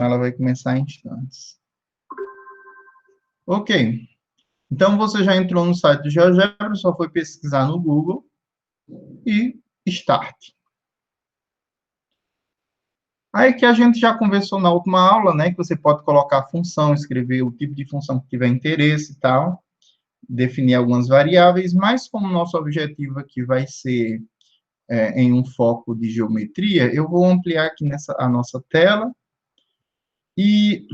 Ela vai começar em instantes. Ok. Então, você já entrou no site do GeoGebra, só foi pesquisar no Google e Start. Aí que a gente já conversou na última aula, né, que você pode colocar a função, escrever o tipo de função que tiver interesse e tal, definir algumas variáveis, mas como nosso objetivo aqui vai ser em um foco de geometria, eu vou ampliar aqui a nossa tela e,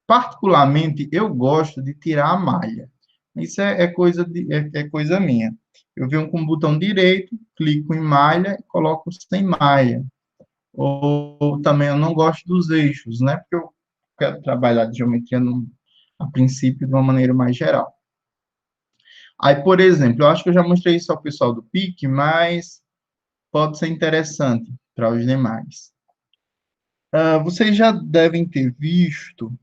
particularmente, eu gosto de tirar a malha. Isso é coisa minha. Eu venho com o botão direito, clico em malha e coloco sem malha. Ou também eu não gosto dos eixos, né? Porque eu quero trabalhar de geometria a princípio de uma maneira mais geral. Aí, por exemplo, eu acho que eu já mostrei isso ao pessoal do PIC, mas pode ser interessante para os demais. Vocês já devem ter visto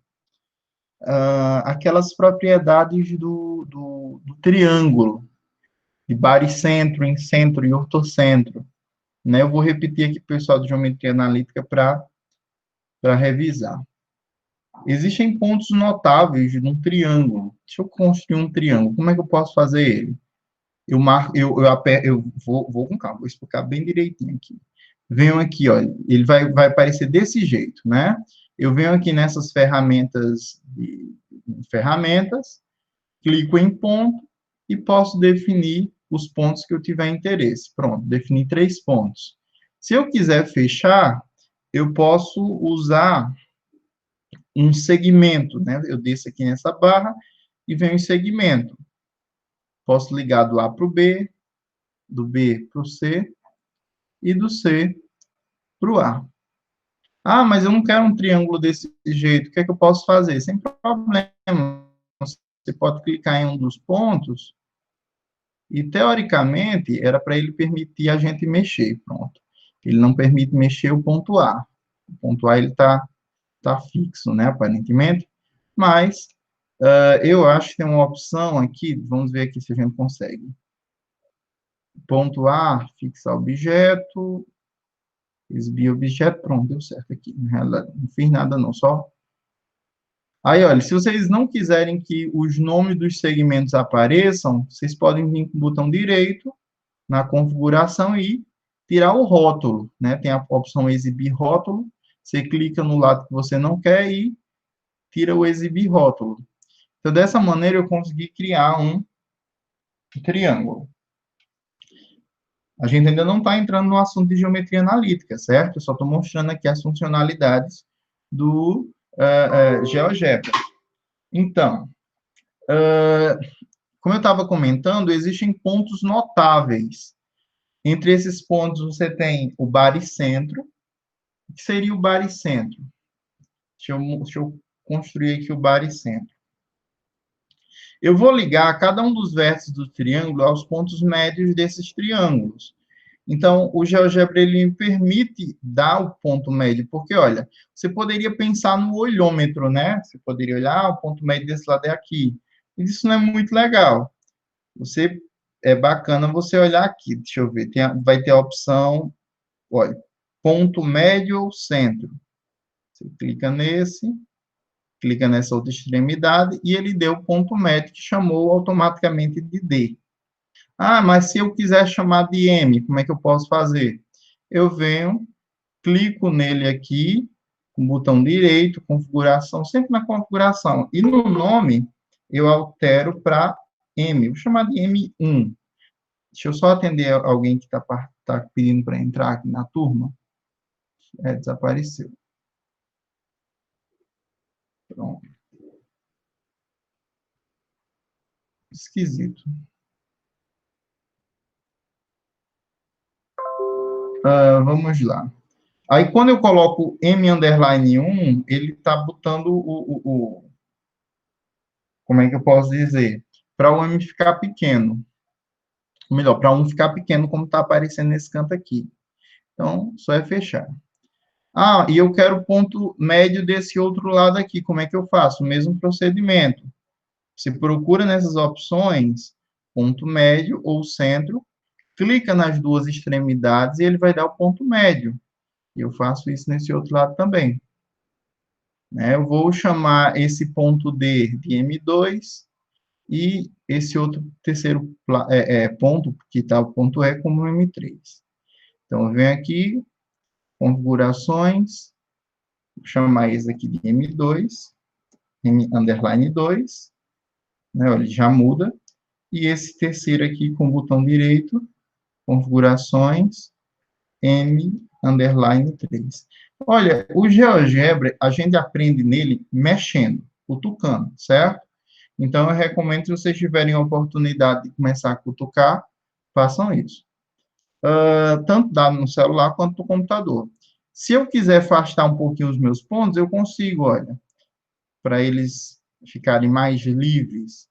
aquelas propriedades do triângulo, de baricentro, incentro e ortocentro. Né? Eu vou repetir aqui para o pessoal de geometria analítica para revisar. Existem pontos notáveis num triângulo. Deixa eu construir um triângulo. Como é que eu posso fazer ele? Eu vou com calma, vou explicar bem direitinho aqui. Venho aqui, ó, ele vai aparecer desse jeito, né? Eu venho aqui nessas ferramentas, clico em ponto e posso definir os pontos que eu tiver interesse. Pronto, defini 3 pontos. Se eu quiser fechar, eu posso usar um segmento, né? Eu desço aqui nessa barra e venho em segmento. Posso ligar do A para o B, do B para o C e do C para o A. Ah, mas eu não quero um triângulo desse jeito. O que é que eu posso fazer? Sem problema. Você pode clicar em um dos pontos e, teoricamente, era para ele permitir a gente mexer. Pronto. Ele não permite mexer o ponto A. O ponto A ele tá fixo, né, aparentemente. Mas eu acho que tem uma opção aqui. Vamos ver aqui se a gente consegue. Ponto A, fixar objeto. Exibir objeto, pronto, deu certo aqui. Não fiz nada não, só. Aí, olha, se vocês não quiserem que os nomes dos segmentos apareçam, vocês podem vir com o botão direito na configuração e tirar o rótulo, né? Tem a opção exibir rótulo, você clica no lado que você não quer e tira o exibir rótulo. Então, dessa maneira, eu consegui criar um triângulo. A gente ainda não está entrando no assunto de geometria analítica, certo? Eu só estou mostrando aqui as funcionalidades do GeoGebra. Então, como eu estava comentando, existem pontos notáveis. Entre esses pontos, você tem o baricentro. O que seria o baricentro? Deixa eu construir aqui o baricentro. Eu vou ligar cada um dos vértices do triângulo aos pontos médios desses triângulos. Então, o GeoGebra ele me permite dar o ponto médio, porque, olha, você poderia pensar no olhômetro, né? Você poderia olhar, o ponto médio desse lado é aqui. E isso não é muito legal. É bacana você olhar aqui, deixa eu ver, vai ter a opção, olha, ponto médio ou centro. Você clica nessa outra extremidade, e ele deu o ponto médio, que chamou automaticamente de D. Ah, mas se eu quiser chamar de M, como é que eu posso fazer? Eu venho, clico nele aqui, com o botão direito, configuração, sempre na configuração. E no nome, eu altero para M. Vou chamar de M1. Deixa eu só atender alguém que tá pedindo para entrar aqui na turma. Desapareceu. Pronto. Esquisito. Vamos lá. Aí, quando eu coloco M_1, ele está botando como é que eu posso dizer? Para o M ficar pequeno. Ou melhor, para um ficar pequeno, como está aparecendo nesse canto aqui. Então, só é fechar. Ah, e eu quero o ponto médio desse outro lado aqui. Como é que eu faço? O mesmo procedimento. Você procura nessas opções, ponto médio ou centro, clica nas duas extremidades e ele vai dar o ponto médio. E eu faço isso nesse outro lado também. né? Eu vou chamar esse ponto D de M2 e esse outro terceiro ponto, que está o ponto E, como M3. Então, eu venho aqui, configurações, vou chamar esse aqui de M2, M underline 2, né? Olha, ele já muda. E esse terceiro aqui com o botão direito, configurações, M underline 3. Olha, o GeoGebra, a gente aprende nele mexendo, cutucando, certo? Então, eu recomendo, se vocês tiverem a oportunidade de começar a cutucar, façam isso. Tanto dá no celular quanto no computador. Se eu quiser afastar um pouquinho os meus pontos, eu consigo, olha, para eles ficarem mais livres.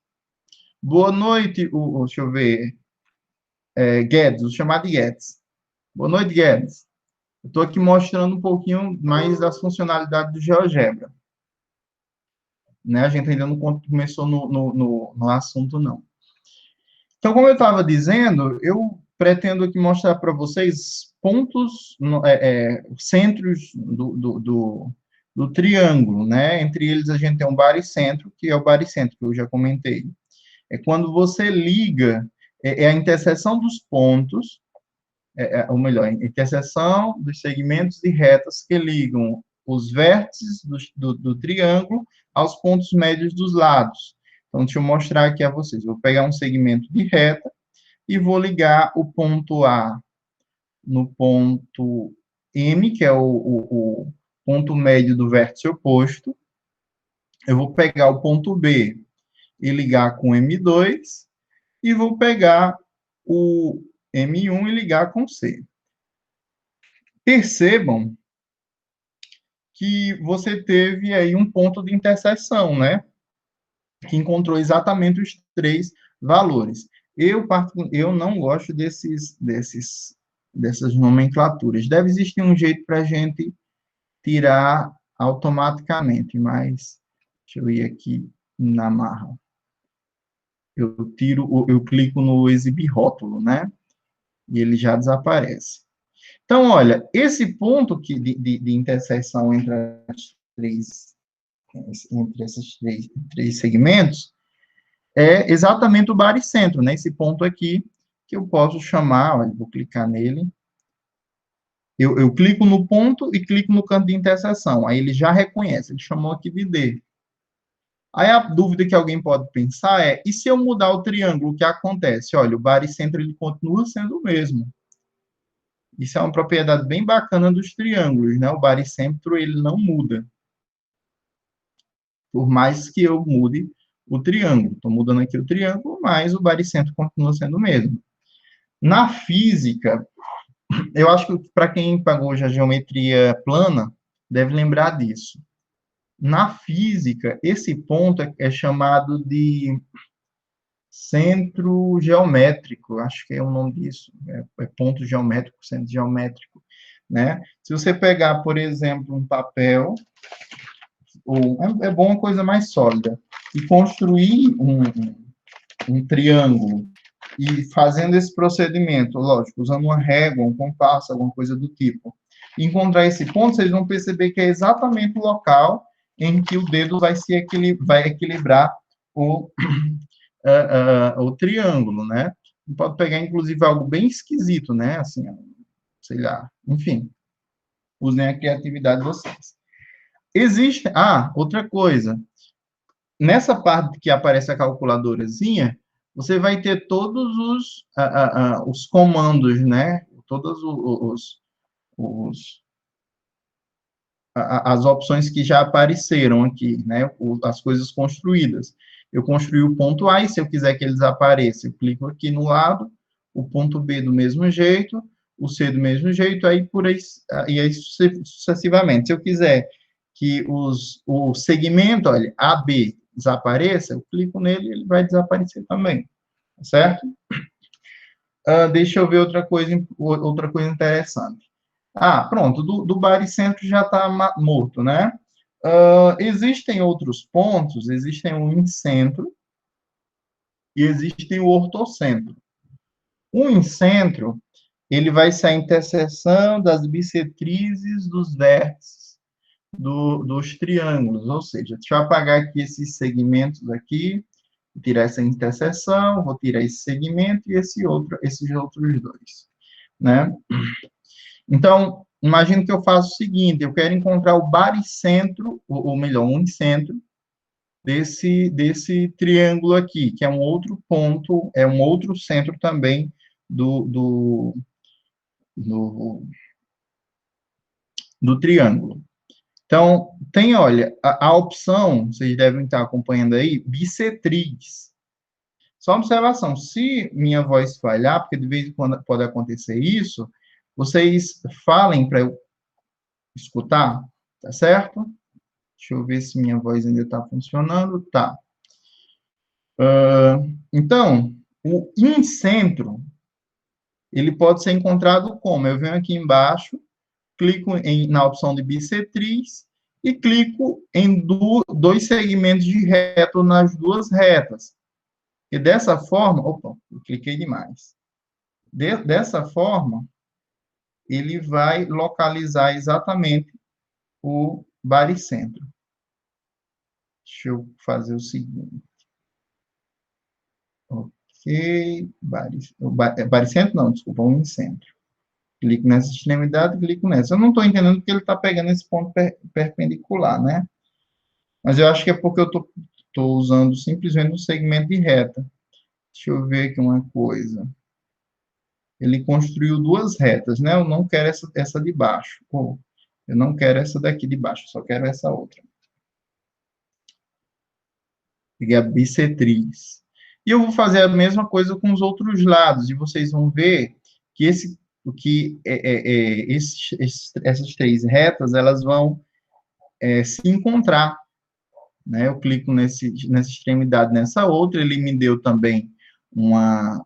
Boa noite, deixa eu ver, Guedes, vou chamar de Guedes. Boa noite, Guedes. Eu estou aqui mostrando um pouquinho mais das funcionalidades do GeoGebra. Né? A gente ainda não começou no assunto, não. Então, como eu estava dizendo, eu pretendo aqui mostrar para vocês pontos, centros do triângulo, né? Entre eles, a gente tem um baricentro, que é o baricentro, que eu já comentei. É quando você liga, é a interseção dos pontos, ou melhor, a interseção dos segmentos e retas que ligam os vértices do triângulo aos pontos médios dos lados. Então, deixa eu mostrar aqui a vocês. Vou pegar um segmento de reta e vou ligar o ponto A no ponto M, que é o ponto médio do vértice oposto. Eu vou pegar o ponto B e ligar com M2, e vou pegar o M1 e ligar com C. Percebam que você teve aí um ponto de interseção, né? Que encontrou exatamente os três valores. Eu não gosto dessas nomenclaturas. Deve existir um jeito para a gente tirar automaticamente, mas deixa eu ir aqui na marra. Eu clico no exibir rótulo, né? E ele já desaparece. Então, olha, esse ponto de interseção entre esses três segmentos é exatamente o baricentro, né? Esse ponto aqui, que eu posso chamar, olha, vou clicar nele. Eu clico no ponto e clico no canto de interseção. Aí ele já reconhece, ele chamou aqui de D. Aí a dúvida que alguém pode pensar é, e se eu mudar o triângulo, o que acontece? Olha, o baricentro ele continua sendo o mesmo. Isso é uma propriedade bem bacana dos triângulos, né? O baricentro ele não muda. Por mais que eu mude o triângulo. Estou mudando aqui o triângulo, mas o baricentro continua sendo o mesmo. Na física, eu acho que para quem pagou já geometria plana, deve lembrar disso. Na física, esse ponto é chamado de centro geométrico, acho que é o nome disso, é ponto geométrico, centro geométrico, né? Se você pegar, por exemplo, um papel, é bom uma coisa mais sólida, e construir um triângulo, e fazendo esse procedimento, lógico, usando uma régua, um compasso, alguma coisa do tipo, encontrar esse ponto, vocês vão perceber que é exatamente o local em que o dedo vai equilibrar o triângulo, né? Pode pegar, inclusive, algo bem esquisito, né? Assim, sei lá, enfim, usem a criatividade de vocês. Existe, outra coisa, nessa parte que aparece a calculadorazinha, você vai ter todos os comandos, né? Todos as opções que já apareceram aqui, né? As coisas construídas. Eu construí o ponto A, e se eu quiser que eles apareçam, eu clico aqui no lado, o ponto B do mesmo jeito, o C do mesmo jeito, aí por aí, e aí sucessivamente. Se eu quiser que o segmento, olha, AB desapareça, eu clico nele e ele vai desaparecer também, certo? Deixa eu ver outra coisa interessante. Pronto, do baricentro já está morto, né? Existem outros pontos, existem o incentro e existem o ortocentro. O incentro, ele vai ser a interseção das bissetrizes dos vértices dos triângulos, ou seja, deixa eu apagar aqui esses segmentos aqui, tirar essa interseção, vou tirar esse segmento e esses outros dois, né? Então, imagine que eu faço o seguinte, eu quero encontrar o baricentro, ou melhor, o unicentro, desse triângulo aqui, que é um outro ponto, é um outro centro também do, do triângulo. Então, tem, olha, a opção, vocês devem estar acompanhando aí, bissetriz. Só uma observação, se minha voz falhar, porque de vez em quando pode acontecer isso, vocês falem para eu escutar, tá certo? Deixa eu ver se minha voz ainda está funcionando. Tá. Então, o incentro, ele pode ser encontrado como? Eu venho aqui embaixo, clico na opção de bissetriz e clico em dois segmentos de reto nas duas retas. E dessa forma, opa, eu cliquei demais. Dessa forma, ele vai localizar exatamente o baricentro. Deixa eu fazer o seguinte. Ok, baricentro não, desculpa, um incentro. Clico nessa extremidade, clico nessa. Eu não estou entendendo porque ele está pegando esse ponto perpendicular, né? Mas eu acho que é porque eu estou usando simplesmente um segmento de reta. Deixa eu ver aqui uma coisa. Ele construiu duas retas, né? Eu não quero essa de baixo. Eu não quero essa daqui de baixo, só quero essa outra. Peguei a bissetriz. E eu vou fazer a mesma coisa com os outros lados, e vocês vão ver que essas três retas, elas vão se encontrar, né? Eu clico nessa extremidade, nessa outra, ele me deu também uma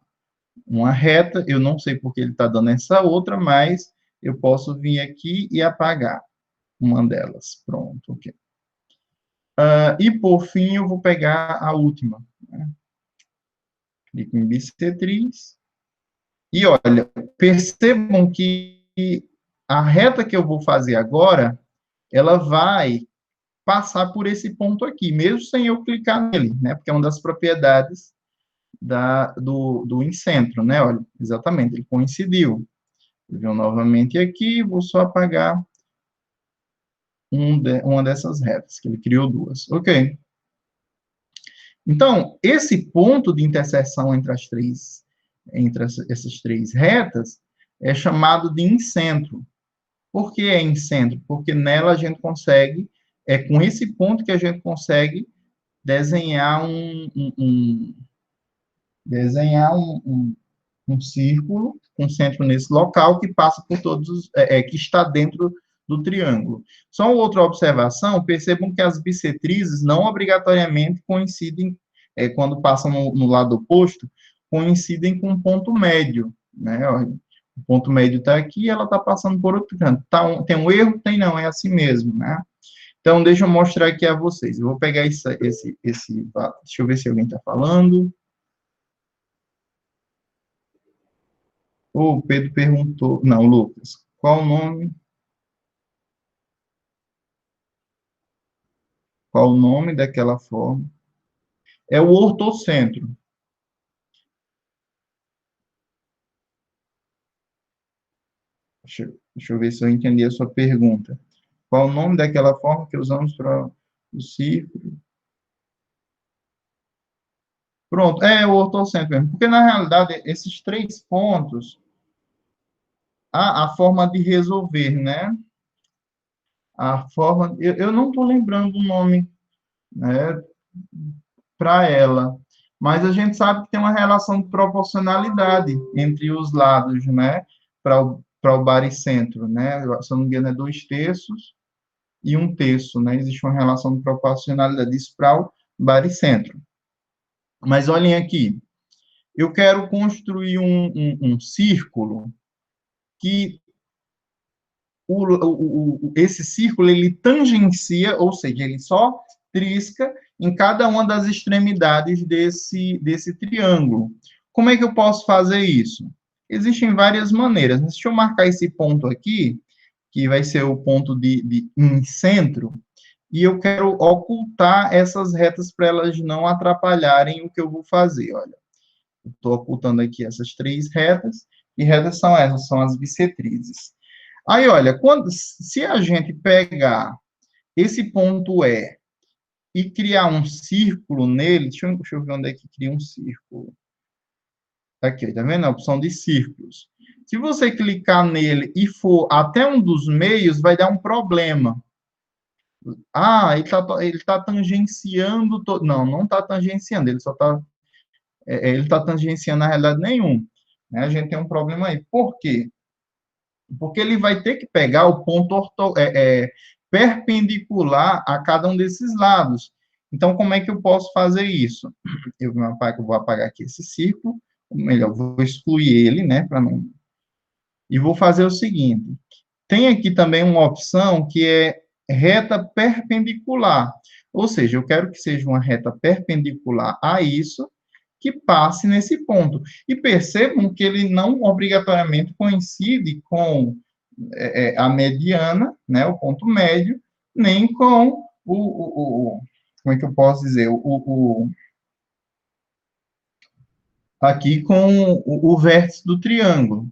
reta, eu não sei porque ele está dando essa outra, mas eu posso vir aqui e apagar uma delas. Pronto, ok. E, por fim, eu vou pegar a última, né? Clico em bissetriz. E, olha, percebam que a reta que eu vou fazer agora, ela vai passar por esse ponto aqui, mesmo sem eu clicar nele, né? Porque é uma das propriedades do incentro, né? Olha, exatamente, ele coincidiu. Eu venho novamente aqui, vou só apagar uma dessas retas, que ele criou duas. Ok. Então, esse ponto de interseção entre essas três retas é chamado de incentro. Por que é incentro? Porque nela a gente consegue, é com esse ponto que a gente consegue desenhar um círculo, um centro nesse local que passa por todos, que está dentro do triângulo. Só outra observação, percebam que as bissetrizes não obrigatoriamente coincidem, quando passam no lado oposto, coincidem com um ponto médio, né? O ponto médio está aqui, ela está passando por outro canto. Tem um erro? Tem não, é assim mesmo, né? Então, deixa eu mostrar aqui a vocês. Eu vou pegar deixa eu ver se alguém está falando. O Pedro perguntou, não, Lucas, qual o nome? Qual o nome daquela forma? É o ortocentro. Deixa eu ver se eu entendi a sua pergunta. Qual o nome daquela forma que usamos para o círculo? Pronto, é o ortocentro mesmo. Porque, na realidade, esses três pontos, a forma de resolver, né? A forma... Eu não estou lembrando o nome, né, para ela. Mas a gente sabe que tem uma relação de proporcionalidade entre os lados, né? Para o baricentro, né? Se eu não me engano, é 2/3 e 1/3, né? Existe uma relação de proporcionalidade disso para o baricentro. Mas olhem aqui, eu quero construir um círculo que esse círculo ele tangencia, ou seja, ele só trisca em cada uma das extremidades desse triângulo. Como é que eu posso fazer isso? Existem várias maneiras. Deixa eu marcar esse ponto aqui, que vai ser o ponto de centro, e eu quero ocultar essas retas para elas não atrapalharem o que eu vou fazer, olha. Estou ocultando aqui essas três retas, e retas são essas, são as bissetrizes. Aí, olha, se a gente pegar esse ponto E criar um círculo nele, deixa eu ver onde é que cria um círculo. Aqui, tá vendo? A opção de círculos. Se você clicar nele e for até um dos meios, vai dar um problema. Ah, ele tá tangenciando... Não, não está tangenciando, ele só está... ele está tangenciando, na realidade, nenhum. Né? A gente tem um problema aí. Por quê? Porque ele vai ter que pegar o ponto perpendicular a cada um desses lados. Então, como é que eu posso fazer isso? Eu vou apagar aqui esse círculo, ou melhor, vou excluir ele, né, para não... E vou fazer o seguinte, tem aqui também uma opção que é reta perpendicular, ou seja, eu quero que seja uma reta perpendicular a isso, que passe nesse ponto. E percebam que ele não obrigatoriamente coincide com a mediana, né, o ponto médio, nem com como é que eu posso dizer, aqui com o vértice do triângulo,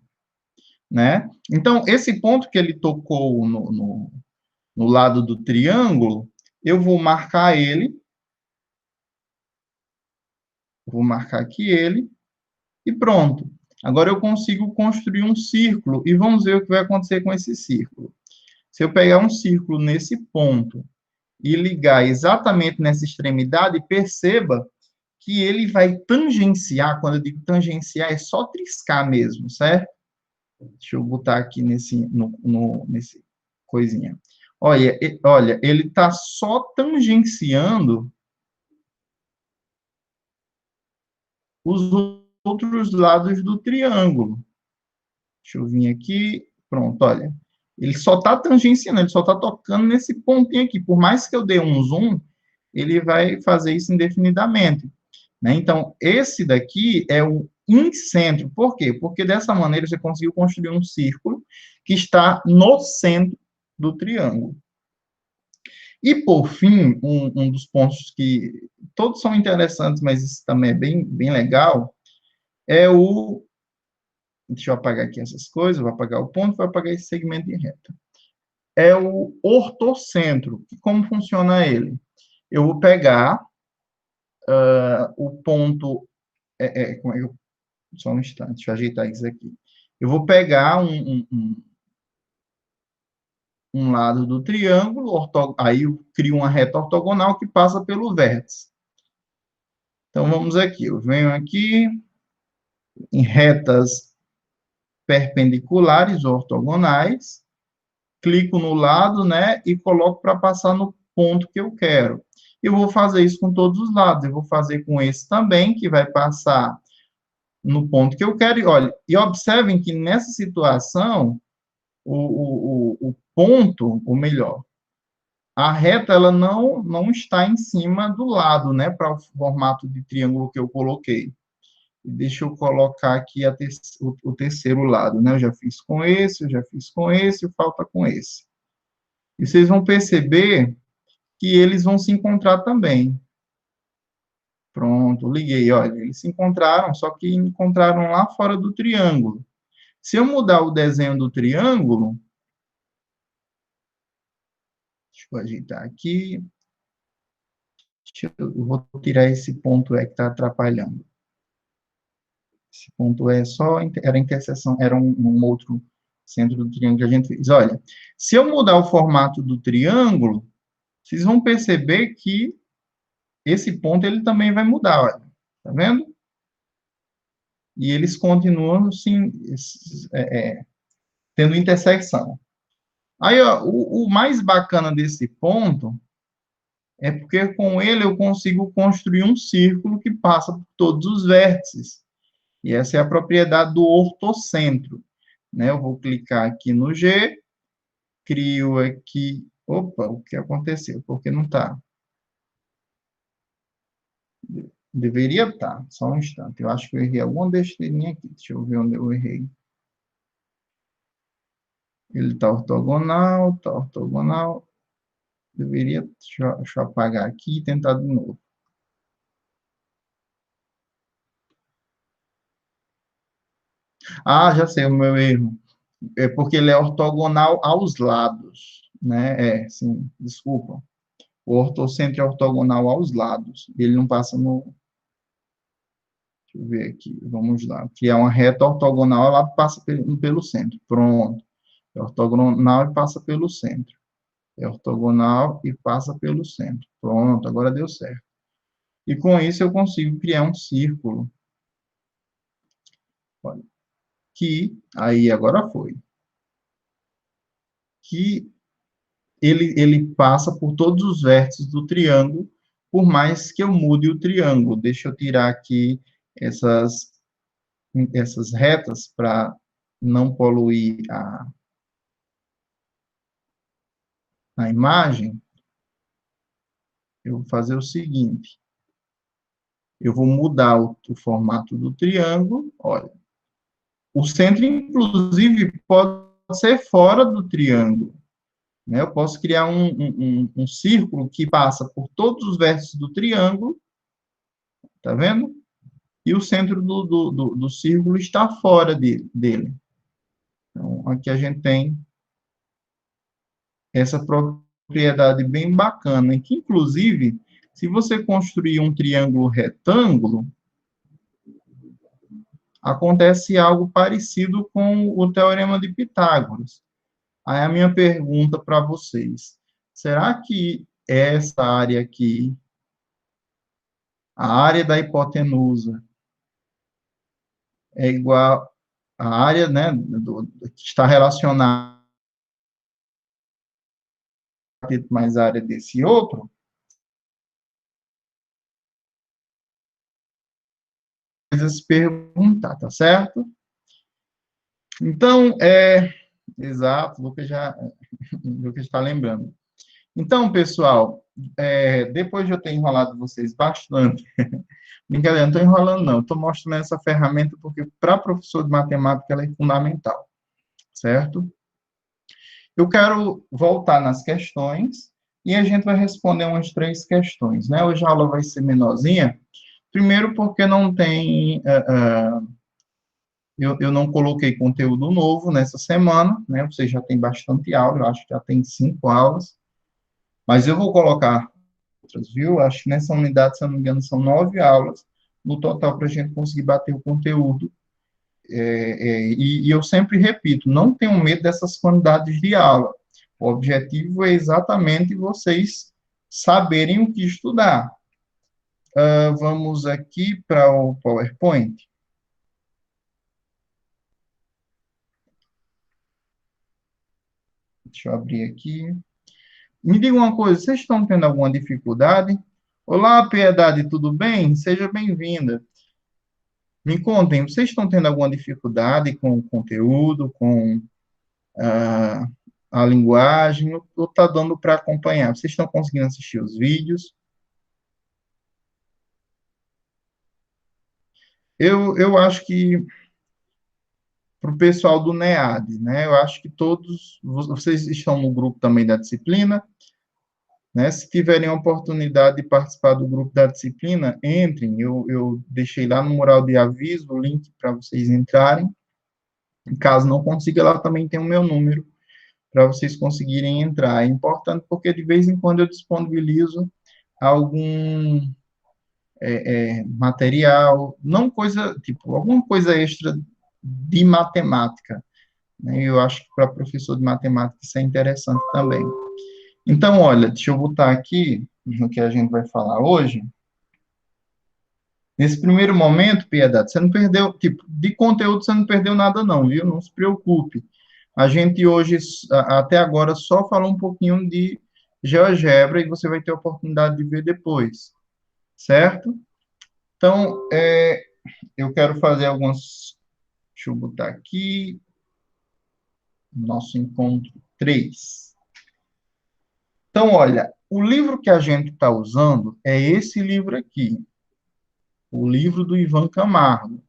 né? Então, esse ponto que ele tocou no lado do triângulo, eu vou marcar aqui ele, e pronto. Agora eu consigo construir um círculo, e vamos ver o que vai acontecer com esse círculo. Se eu pegar um círculo nesse ponto e ligar exatamente nessa extremidade, perceba que ele vai tangenciar, quando eu digo tangenciar, é só triscar mesmo, certo? Deixa eu botar aqui nesse coisinha. Olha, ele está só tangenciando os outros lados do triângulo. Deixa eu vir aqui, pronto, olha. Ele só está tangenciando, ele só está tocando nesse pontinho aqui. Por mais que eu dê um zoom, ele vai fazer isso indefinidamente. Né? Então, esse daqui é o incentro. Por quê? Porque dessa maneira você conseguiu construir um círculo que está no centro do triângulo. E, por fim, um dos pontos que todos são interessantes, mas isso também é bem legal, é o... Deixa eu apagar aqui essas coisas, vou apagar o ponto, vou apagar esse segmento de reta. É o ortocentro. E como funciona ele? Eu vou pegar o ponto... como é que eu... Só um instante, deixa eu ajeitar isso aqui. Eu vou pegar um lado do triângulo, aí eu crio uma reta ortogonal que passa pelo vértice. Então, vamos aqui. Eu venho aqui em retas perpendiculares ortogonais, clico no lado, né, e coloco para passar no ponto que eu quero. Eu vou fazer isso com todos os lados. Eu vou fazer com esse também, que vai passar no ponto que eu quero. E, olha, e observem que nessa situação, o ponto, ou melhor, a reta ela não está em cima do lado, né, para o formato de triângulo que eu coloquei. Deixa eu colocar aqui o terceiro lado, né? Eu já fiz com esse, eu já fiz com esse, falta com esse. E vocês vão perceber que eles vão se encontrar também. Pronto, liguei, olha, eles se encontraram, só que encontraram lá fora do triângulo. Se eu mudar o desenho do triângulo, deixa eu ajeitar aqui, eu vou tirar esse ponto que está atrapalhando. Esse ponto era a interseção, era um outro centro do triângulo que a gente fez. Olha, se eu mudar o formato do triângulo, vocês vão perceber que esse ponto ele também vai mudar, olha. Tá vendo? E eles continuam sim, tendo intersecção. Aí, ó, o mais bacana desse ponto é porque com ele eu consigo construir um círculo que passa por todos os vértices. E essa é a propriedade do ortocentro. Né? Eu vou clicar aqui no G, crio aqui... Opa, o que aconteceu? Por que não está? Deveria estar, só um instante. Eu acho que eu errei alguma besteirinha aqui. Deixa eu ver onde eu errei. Ele está ortogonal, está ortogonal. Deveria, deixa eu apagar aqui e tentar de novo. Ah, já sei o meu erro. É porque ele é ortogonal aos lados, né? É, sim, desculpa. O ortocentro é ortogonal aos lados. Ele não passa no... Deixa eu ver aqui, vamos lá. Que é uma reta ortogonal, ela passa pelo centro. Pronto. É ortogonal e passa pelo centro. É ortogonal e passa pelo centro. Pronto, agora deu certo. E com isso eu consigo criar um círculo. Olha, que, aí agora foi. Que ele passa por todos os vértices do triângulo, por mais que eu mude o triângulo. Deixa eu tirar aqui essas retas para não poluir a imagem. Eu vou fazer o seguinte, eu vou mudar o formato do triângulo, olha. O centro, inclusive, pode ser fora do triângulo, né? Eu posso criar um círculo que passa por todos os vértices do triângulo, tá vendo? E o centro do círculo está fora dele. Então, aqui a gente tem essa propriedade bem bacana, que, inclusive, se você construir um triângulo retângulo, acontece algo parecido com o teorema de Pitágoras. Aí a minha pergunta para vocês, será que essa área aqui, a área da hipotenusa, é igual à área, né, que está relacionada mais a área desse outro? Se perguntar, tá certo? Então, exato, o Lucas está lembrando. Então, pessoal, depois de eu ter enrolado vocês bastante, brincadeira, não estou enrolando, não, estou mostrando essa ferramenta porque para professor de matemática ela é fundamental, certo? Eu quero voltar nas questões e a gente vai responder umas 3 questões, né? Hoje a aula vai ser menorzinha, primeiro porque não tem... eu não coloquei conteúdo novo nessa semana, né? Você já tem bastante aula, eu acho que já tem 5 aulas, mas eu vou colocar outras, viu? Acho que nessa unidade, se eu não me engano, são 9 aulas no total para a gente conseguir bater o conteúdo. E eu sempre repito, não tenham medo dessas quantidades de aula. O objetivo é exatamente vocês saberem o que estudar. Vamos aqui para o PowerPoint. Deixa eu abrir aqui. Me diga uma coisa, vocês estão tendo alguma dificuldade? Olá, Piedade, tudo bem? Seja bem-vinda. Me contem, vocês estão tendo alguma dificuldade com o conteúdo, com a, a linguagem, ou está dando para acompanhar? Vocês estão conseguindo assistir os vídeos? Eu acho que para o pessoal do NEAD, né? Eu acho que todos vocês estão no grupo também da disciplina, né? Se tiverem a oportunidade de participar do grupo da disciplina, entrem. Eu deixei lá no mural de aviso o link para vocês entrarem. Caso não consiga, lá também tem o meu número para vocês conseguirem entrar. É importante porque de vez em quando eu disponibilizo algum material, não coisa, tipo, alguma coisa extra de matemática, né? Eu acho que para professor de matemática isso é interessante também. Então, olha, deixa eu botar aqui no que a gente vai falar hoje. Nesse primeiro momento, Piedade, você não perdeu, tipo, de conteúdo você não perdeu nada não, viu? Não se preocupe. A gente hoje, até agora, só falou um pouquinho de GeoGebra e você vai ter a oportunidade de ver depois, certo? Então, eu quero fazer algumas... Deixa eu botar aqui, nosso encontro 3. Então, olha, o livro que a gente está usando é esse livro aqui, o livro do Ivan Camargo.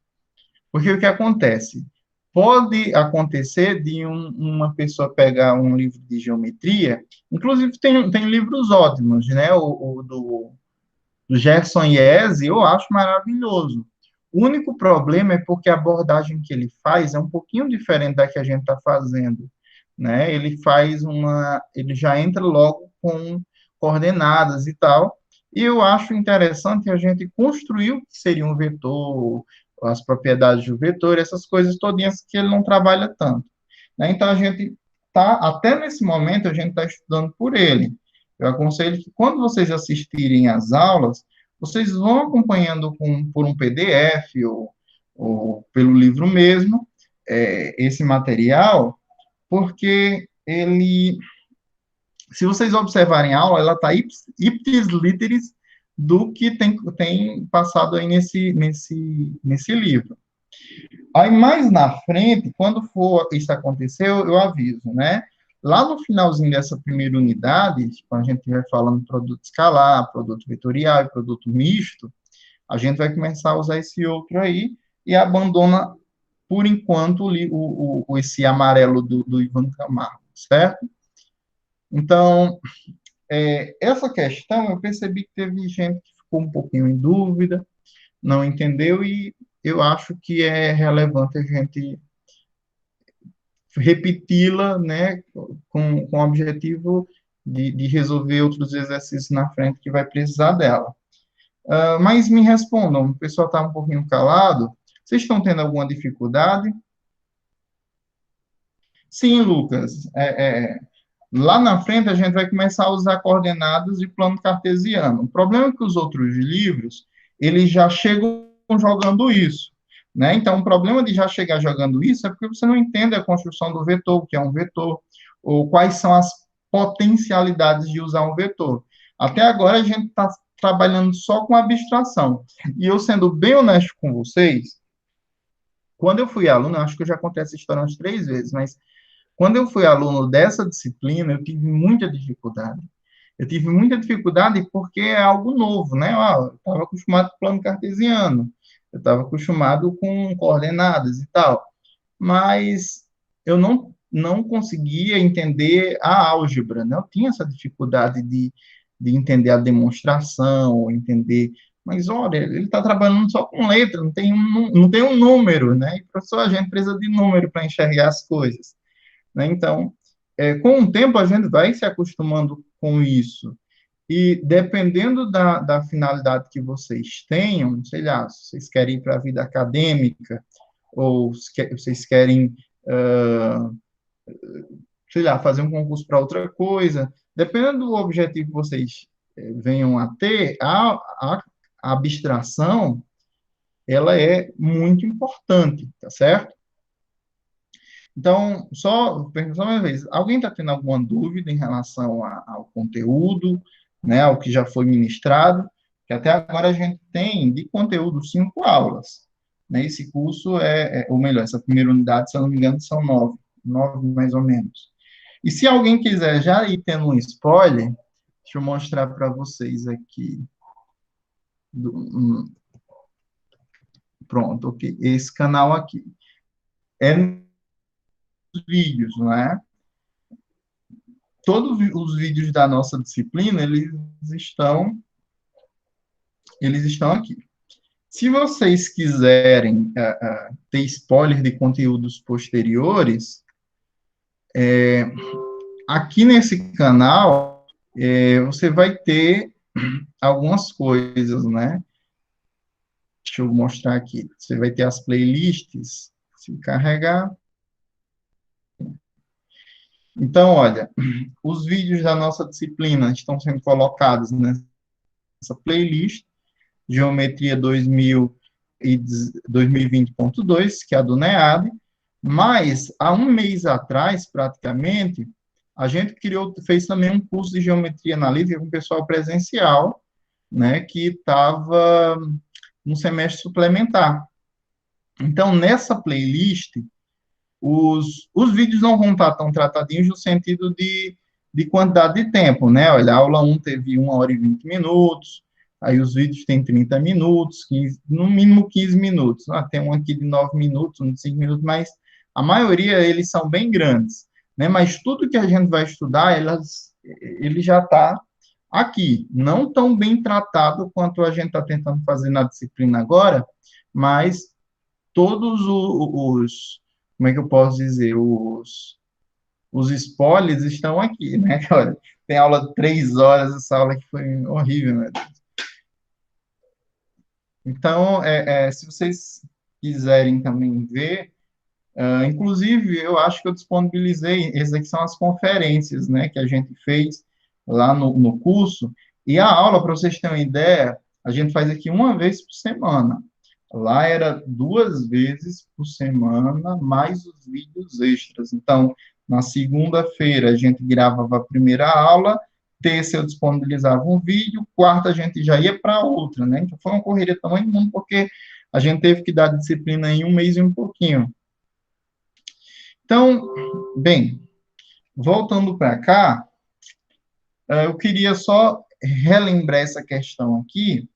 Porque o que acontece? pode acontecer de uma pessoa pegar um livro de geometria, inclusive tem livros ótimos, né? O do Gerson Iese, eu acho maravilhoso. O único problema é porque a abordagem que ele faz é um pouquinho diferente da que a gente está fazendo, né? Ele já entra logo com coordenadas e tal, e eu acho interessante a gente construir o que seria um vetor, as propriedades do vetor, essas coisas todinhas que ele não trabalha tanto, né? Então, a gente até nesse momento, a gente está estudando por ele. Eu aconselho que quando vocês assistirem às aulas, vocês vão acompanhando por um PDF ou pelo livro mesmo, esse material, porque se vocês observarem a aula, ela está ipsis literis do que tem passado aí nesse livro. Aí, mais na frente, quando for isso acontecer, eu aviso, né? Lá no finalzinho dessa primeira unidade, quando a gente estiver falando produto escalar, produto vetorial e produto misto, a gente vai começar a usar esse outro aí e abandona, por enquanto, esse amarelo do Ivan Camargo, certo? Então, essa questão, eu percebi que teve gente que ficou um pouquinho em dúvida, não entendeu, e eu acho que é relevante a gente repeti-la, né, com o objetivo de resolver outros exercícios na frente que vai precisar dela. Mas me respondam, o pessoal está um pouquinho calado, vocês estão tendo alguma dificuldade? Sim, Lucas, lá na frente a gente vai começar a usar coordenadas de plano cartesiano. O problema é que os outros livros, eles já chegam jogando isso, né? Então, o problema de já chegar jogando isso é porque você não entende a construção do vetor, o que é um vetor, ou quais são as potencialidades de usar um vetor. Até agora a gente está trabalhando só com abstração. E eu, sendo bem honesto com vocês, quando eu fui aluno, eu acho que eu já contei essa história umas 3 vezes, mas quando eu fui aluno dessa disciplina, eu tive muita dificuldade. Eu tive muita dificuldade porque é algo novo, né? Eu estava acostumado com plano cartesiano, eu estava acostumado com coordenadas e tal, mas eu não conseguia entender a álgebra, né? Eu tinha essa dificuldade de entender a demonstração, ou entender, mas olha, ele está trabalhando só com letra, não tem um número, né? E, professor, a gente precisa de número para enxergar as coisas, né? Então, com o tempo, a gente vai se acostumando com isso. E dependendo da finalidade que vocês tenham, sei lá, se vocês querem ir para a vida acadêmica, ou se vocês querem, sei lá, fazer um concurso para outra coisa, dependendo do objetivo que vocês venham a ter, a abstração, ela é muito importante, tá certo? Então, só uma vez, alguém está tendo alguma dúvida em relação ao conteúdo, né, ao que já foi ministrado? Que até agora a gente tem de conteúdo 5 aulas, né? Esse curso ou melhor, essa primeira unidade, se eu não me engano, são 9 mais ou menos. E se alguém quiser já ir tendo um spoiler, deixa eu mostrar para vocês aqui. Pronto, ok. Esse canal aqui. É vídeos, não é? Todos os vídeos da nossa disciplina, eles estão aqui. Se vocês quiserem ter spoiler de conteúdos posteriores, aqui nesse canal, você vai ter algumas coisas, né? Deixa eu mostrar aqui. Você vai ter as playlists, se carregar. Então, olha, os vídeos da nossa disciplina estão sendo colocados nessa playlist, Geometria 2020.2, que é a do NEAD, mas há um mês atrás, praticamente, a gente fez também um curso de Geometria Analítica com o pessoal presencial, né, que estava no semestre suplementar. Então, nessa playlist, os vídeos não vão estar tão tratadinhos no sentido de quantidade de tempo, né? Olha, a aula 1 teve 1 hora e 20 minutos, aí os vídeos têm 30 minutos, 15, no mínimo 15 minutos. Tem um aqui de 9 minutos, um de 5 minutos, mas A maioria, eles são bem grandes, né? Mas tudo que a gente vai estudar, ele já está aqui. Não tão bem tratado quanto a gente está tentando fazer na disciplina agora, mas todos como é que eu posso dizer, os spoilers estão aqui, né? Olha, tem aula de 3 horas, essa aula aqui foi horrível, né? Então, se vocês quiserem também ver, inclusive, eu acho que eu disponibilizei, essas aqui são as conferências, né, que a gente fez lá no curso, e a aula, para vocês terem uma ideia, a gente faz aqui uma vez por semana. Lá era 2 vezes por semana, mais os vídeos extras. Então, na segunda-feira, a gente gravava a primeira aula, terça eu disponibilizava um vídeo, quarta a gente já ia para outra, né? Então, foi uma correria tão imundo, porque a gente teve que dar disciplina em um mês e um pouquinho. Então, bem, voltando para cá, eu queria só relembrar essa questão aqui,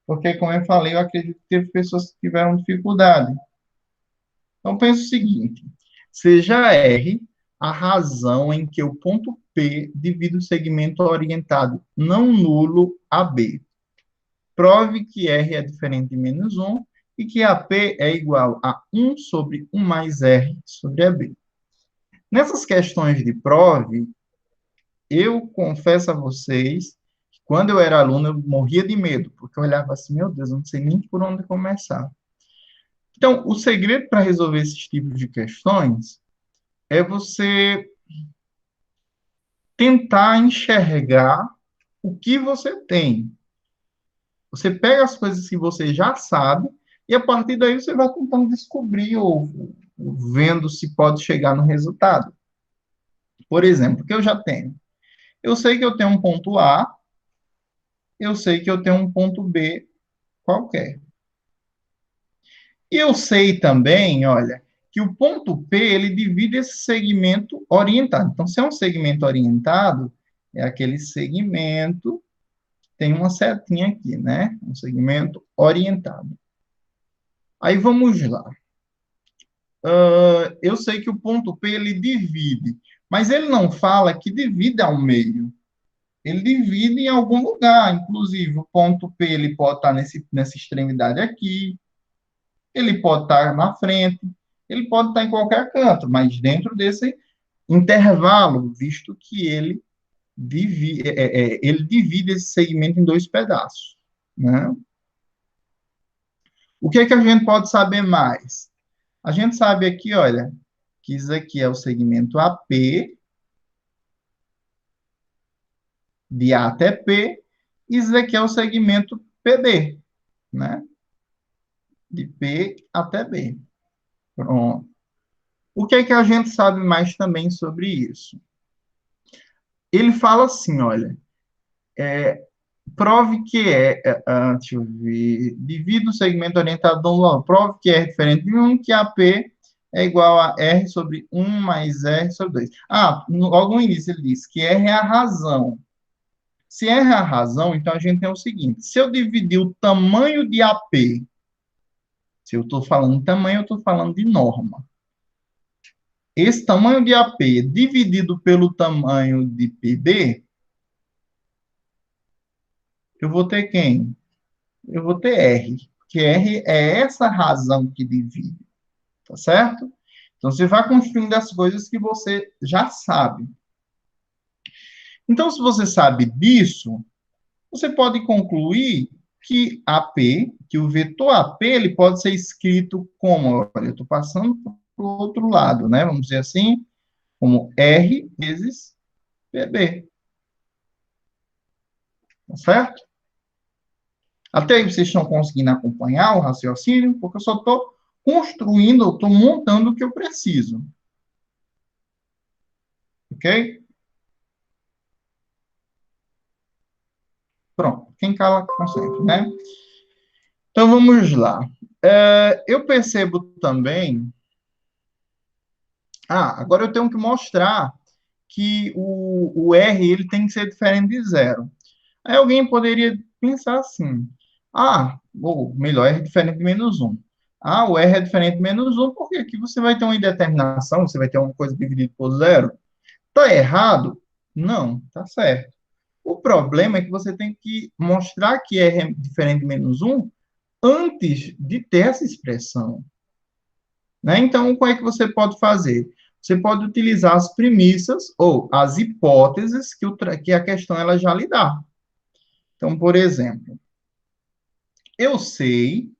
porque, como eu falei, eu acredito que teve pessoas que tiveram dificuldade. Então, pense o seguinte: seja R a razão em que o ponto P divide o segmento orientado não nulo a B. Prove que R é diferente de menos 1 e que AP é igual a 1 sobre 1 mais R sobre AB. Nessas questões de prove, eu confesso a vocês que quando eu era aluno, eu morria de medo, porque eu olhava assim, meu Deus, eu não sei nem por onde começar. Então, o segredo para resolver esses tipos de questões é você tentar enxergar o que você tem. Você pega as coisas que você já sabe e a partir daí você vai tentando descobrir ou vendo se pode chegar no resultado. Por exemplo, o que eu já tenho? Eu sei que eu tenho um ponto A, eu sei que eu tenho um ponto B qualquer. E eu sei também, olha, que o ponto P, ele divide esse segmento orientado. Então, se é um segmento orientado, é aquele segmento, tem uma setinha aqui, né? Um segmento orientado. Aí vamos lá. Eu sei que o ponto P, ele divide, mas ele não fala que divide ao meio. Ele divide em algum lugar, inclusive o ponto P, ele pode estar nessa extremidade aqui, ele pode estar na frente, ele pode estar em qualquer canto, mas dentro desse intervalo, visto que ele divide esse segmento em dois pedaços, né? O que é que a gente pode saber mais? A gente sabe aqui, olha, que isso aqui é o segmento AP, de A até P, e isso aqui é o segmento PD, né? De P até B. Pronto. O que é que a gente sabe mais também sobre isso? Ele fala assim, olha, prove que deixa eu ver, divida o segmento orientado do lado, prove que é diferente de 1, que AP é igual a R sobre 1 mais R sobre 2. Logo no início ele diz que R é a razão. Se R é a razão, então a gente tem o seguinte, se eu dividir o tamanho de AP, se eu estou falando de tamanho, eu estou falando de norma. Esse tamanho de AP dividido pelo tamanho de PB, eu vou ter quem? Eu vou ter R, porque R é essa razão que divide, tá certo? Então, você vai construindo as coisas que você já sabe. Então, se você sabe disso, você pode concluir que AP, que o vetor AP, ele pode ser escrito como, olha, eu estou passando para o outro lado, né? Vamos dizer assim, como R vezes PB, tá certo? Até aí vocês estão conseguindo acompanhar o raciocínio, porque eu só estou construindo, eu estou montando o que eu preciso. Ok? Pronto. Quem cala, consente, né? Então, vamos lá. Eu percebo também... agora eu tenho que mostrar que o R ele tem que ser diferente de zero. Aí alguém poderia pensar assim, ou melhor, R diferente de menos 1. Ah, o R é diferente de menos um, porque aqui você vai ter uma indeterminação, você vai ter uma coisa dividida por zero. Está errado? Não, está certo. O problema é que você tem que mostrar que R é diferente de menos um antes de ter essa expressão. Né? Então, como é que você pode fazer? Você pode utilizar as premissas ou as hipóteses que a questão ela já lhe dá. Então, por exemplo, eu sei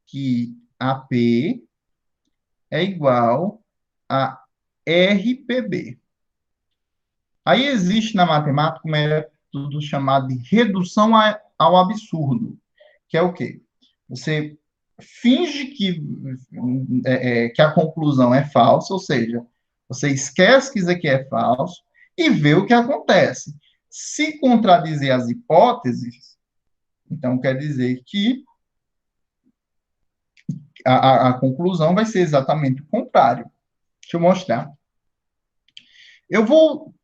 que AP é igual a RPB. Aí existe na matemática um método chamado de redução ao absurdo, que é o quê? Você finge que a conclusão é falsa, ou seja, você esquece que isso aqui é falso e vê o que acontece. Se contradizer as hipóteses, então quer dizer que a conclusão vai ser exatamente o contrário. Deixa eu mostrar. Eu vou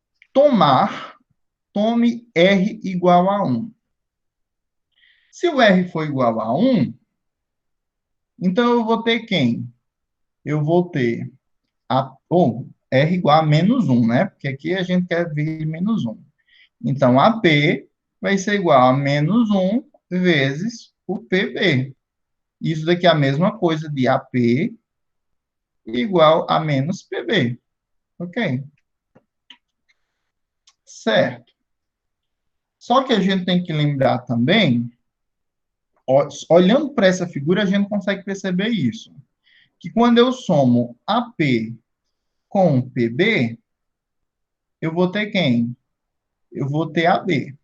tome R igual a 1. Se o R for igual a 1, então eu vou ter quem? Eu vou ter R igual a menos 1, né? Porque aqui a gente quer ver menos 1. Então, AP vai ser igual a menos 1 vezes o PB. Isso daqui é a mesma coisa de AP igual a menos PB. Ok? Certo. Só que a gente tem que lembrar também, olhando para essa figura, a gente consegue perceber isso. Que quando eu somo AP com PB, eu vou ter quem? Eu vou ter AB.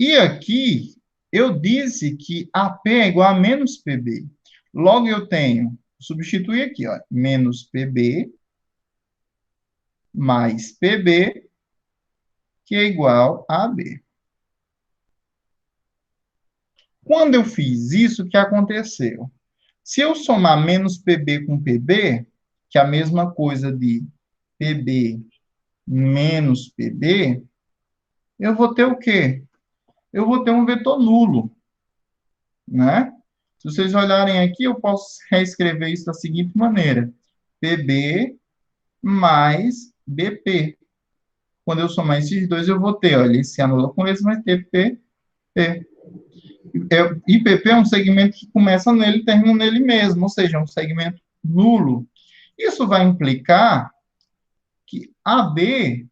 E aqui, eu disse que AP é igual a menos PB. Logo, eu tenho, substituir aqui, ó, menos PB mais PB, que é igual a AB. Quando eu fiz isso, o que aconteceu? Se eu somar menos PB com PB, que é a mesma coisa de PB menos PB, eu vou ter o quê? Eu vou ter um vetor nulo, né? Se vocês olharem aqui, eu posso reescrever isso da seguinte maneira: PB mais BP. Quando eu somar esses dois, eu vou ter, olha, ele se anula com esse, vai ter PP. E PP é um segmento que começa nele e termina nele mesmo, ou seja, é um segmento nulo. Isso vai implicar que AB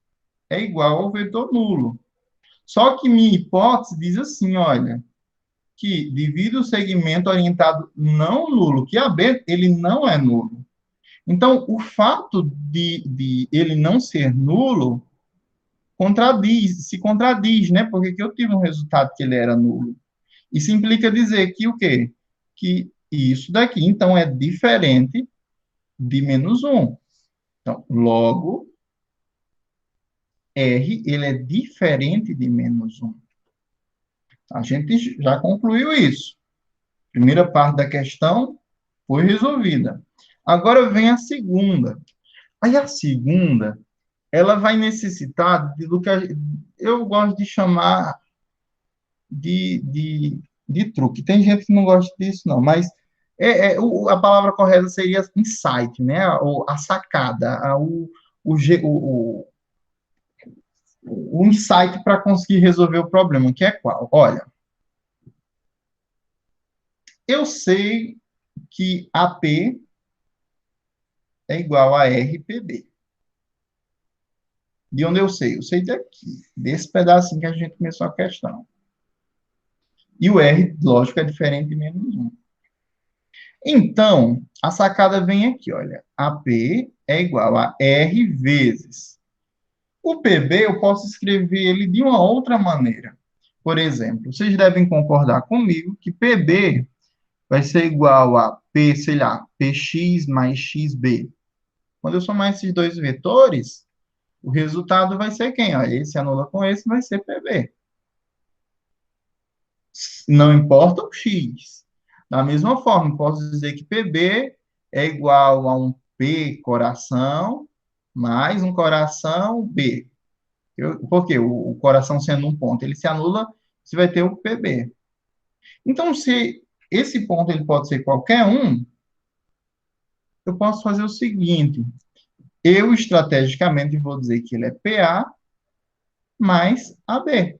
é igual ao vetor nulo. Só que minha hipótese diz assim, olha, que devido ao segmento orientado não nulo, que AB ele não é nulo. Então, o fato de ele não ser nulo se contradiz, né? Porque eu tive um resultado que ele era nulo. Isso implica dizer que o quê? Que isso daqui, então, é diferente de menos um. Então, logo, R, ele é diferente de menos um. A gente já concluiu isso. Primeira parte da questão foi resolvida. Agora vem a segunda. Aí a segunda, ela vai necessitar do que eu gosto de chamar de truque. Tem gente que não gosta disso, não, mas a palavra correta seria insight, né? Ou a sacada, o, o, o insight para conseguir resolver o problema, que é qual? Olha, eu sei que AP é igual a RPB. De onde eu sei? Eu sei daqui, desse pedacinho que a gente começou a questão. E o R, lógico, é diferente de menos um. Então, a sacada vem aqui, olha. AP é igual a R vezes. O PB, eu posso escrever ele de uma outra maneira. Por exemplo, vocês devem concordar comigo que PB vai ser igual a P, sei lá, PX mais XB. Quando eu somar esses dois vetores, o resultado vai ser quem? Ó, esse anula com esse, vai ser PB. Não importa o X. Da mesma forma, posso dizer que PB é igual a um P coração mais um coração B. Porque coração sendo um ponto, ele se anula, você vai ter o PB. Então, se esse ponto ele pode ser qualquer um, eu posso fazer o seguinte, eu estrategicamente vou dizer que ele é PA mais AB.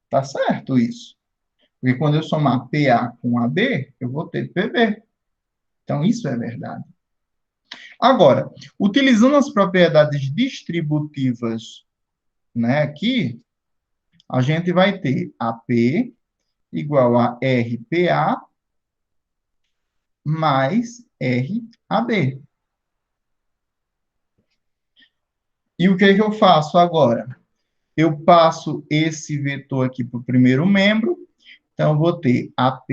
Tá certo isso? Porque quando eu somar PA com AB, eu vou ter PB. Então, isso é verdade. Agora, utilizando as propriedades distributivas, né, aqui, a gente vai ter AP igual a RPA mais RAB. E o que é que eu faço agora? Eu passo esse vetor aqui para o primeiro membro, então eu vou ter AP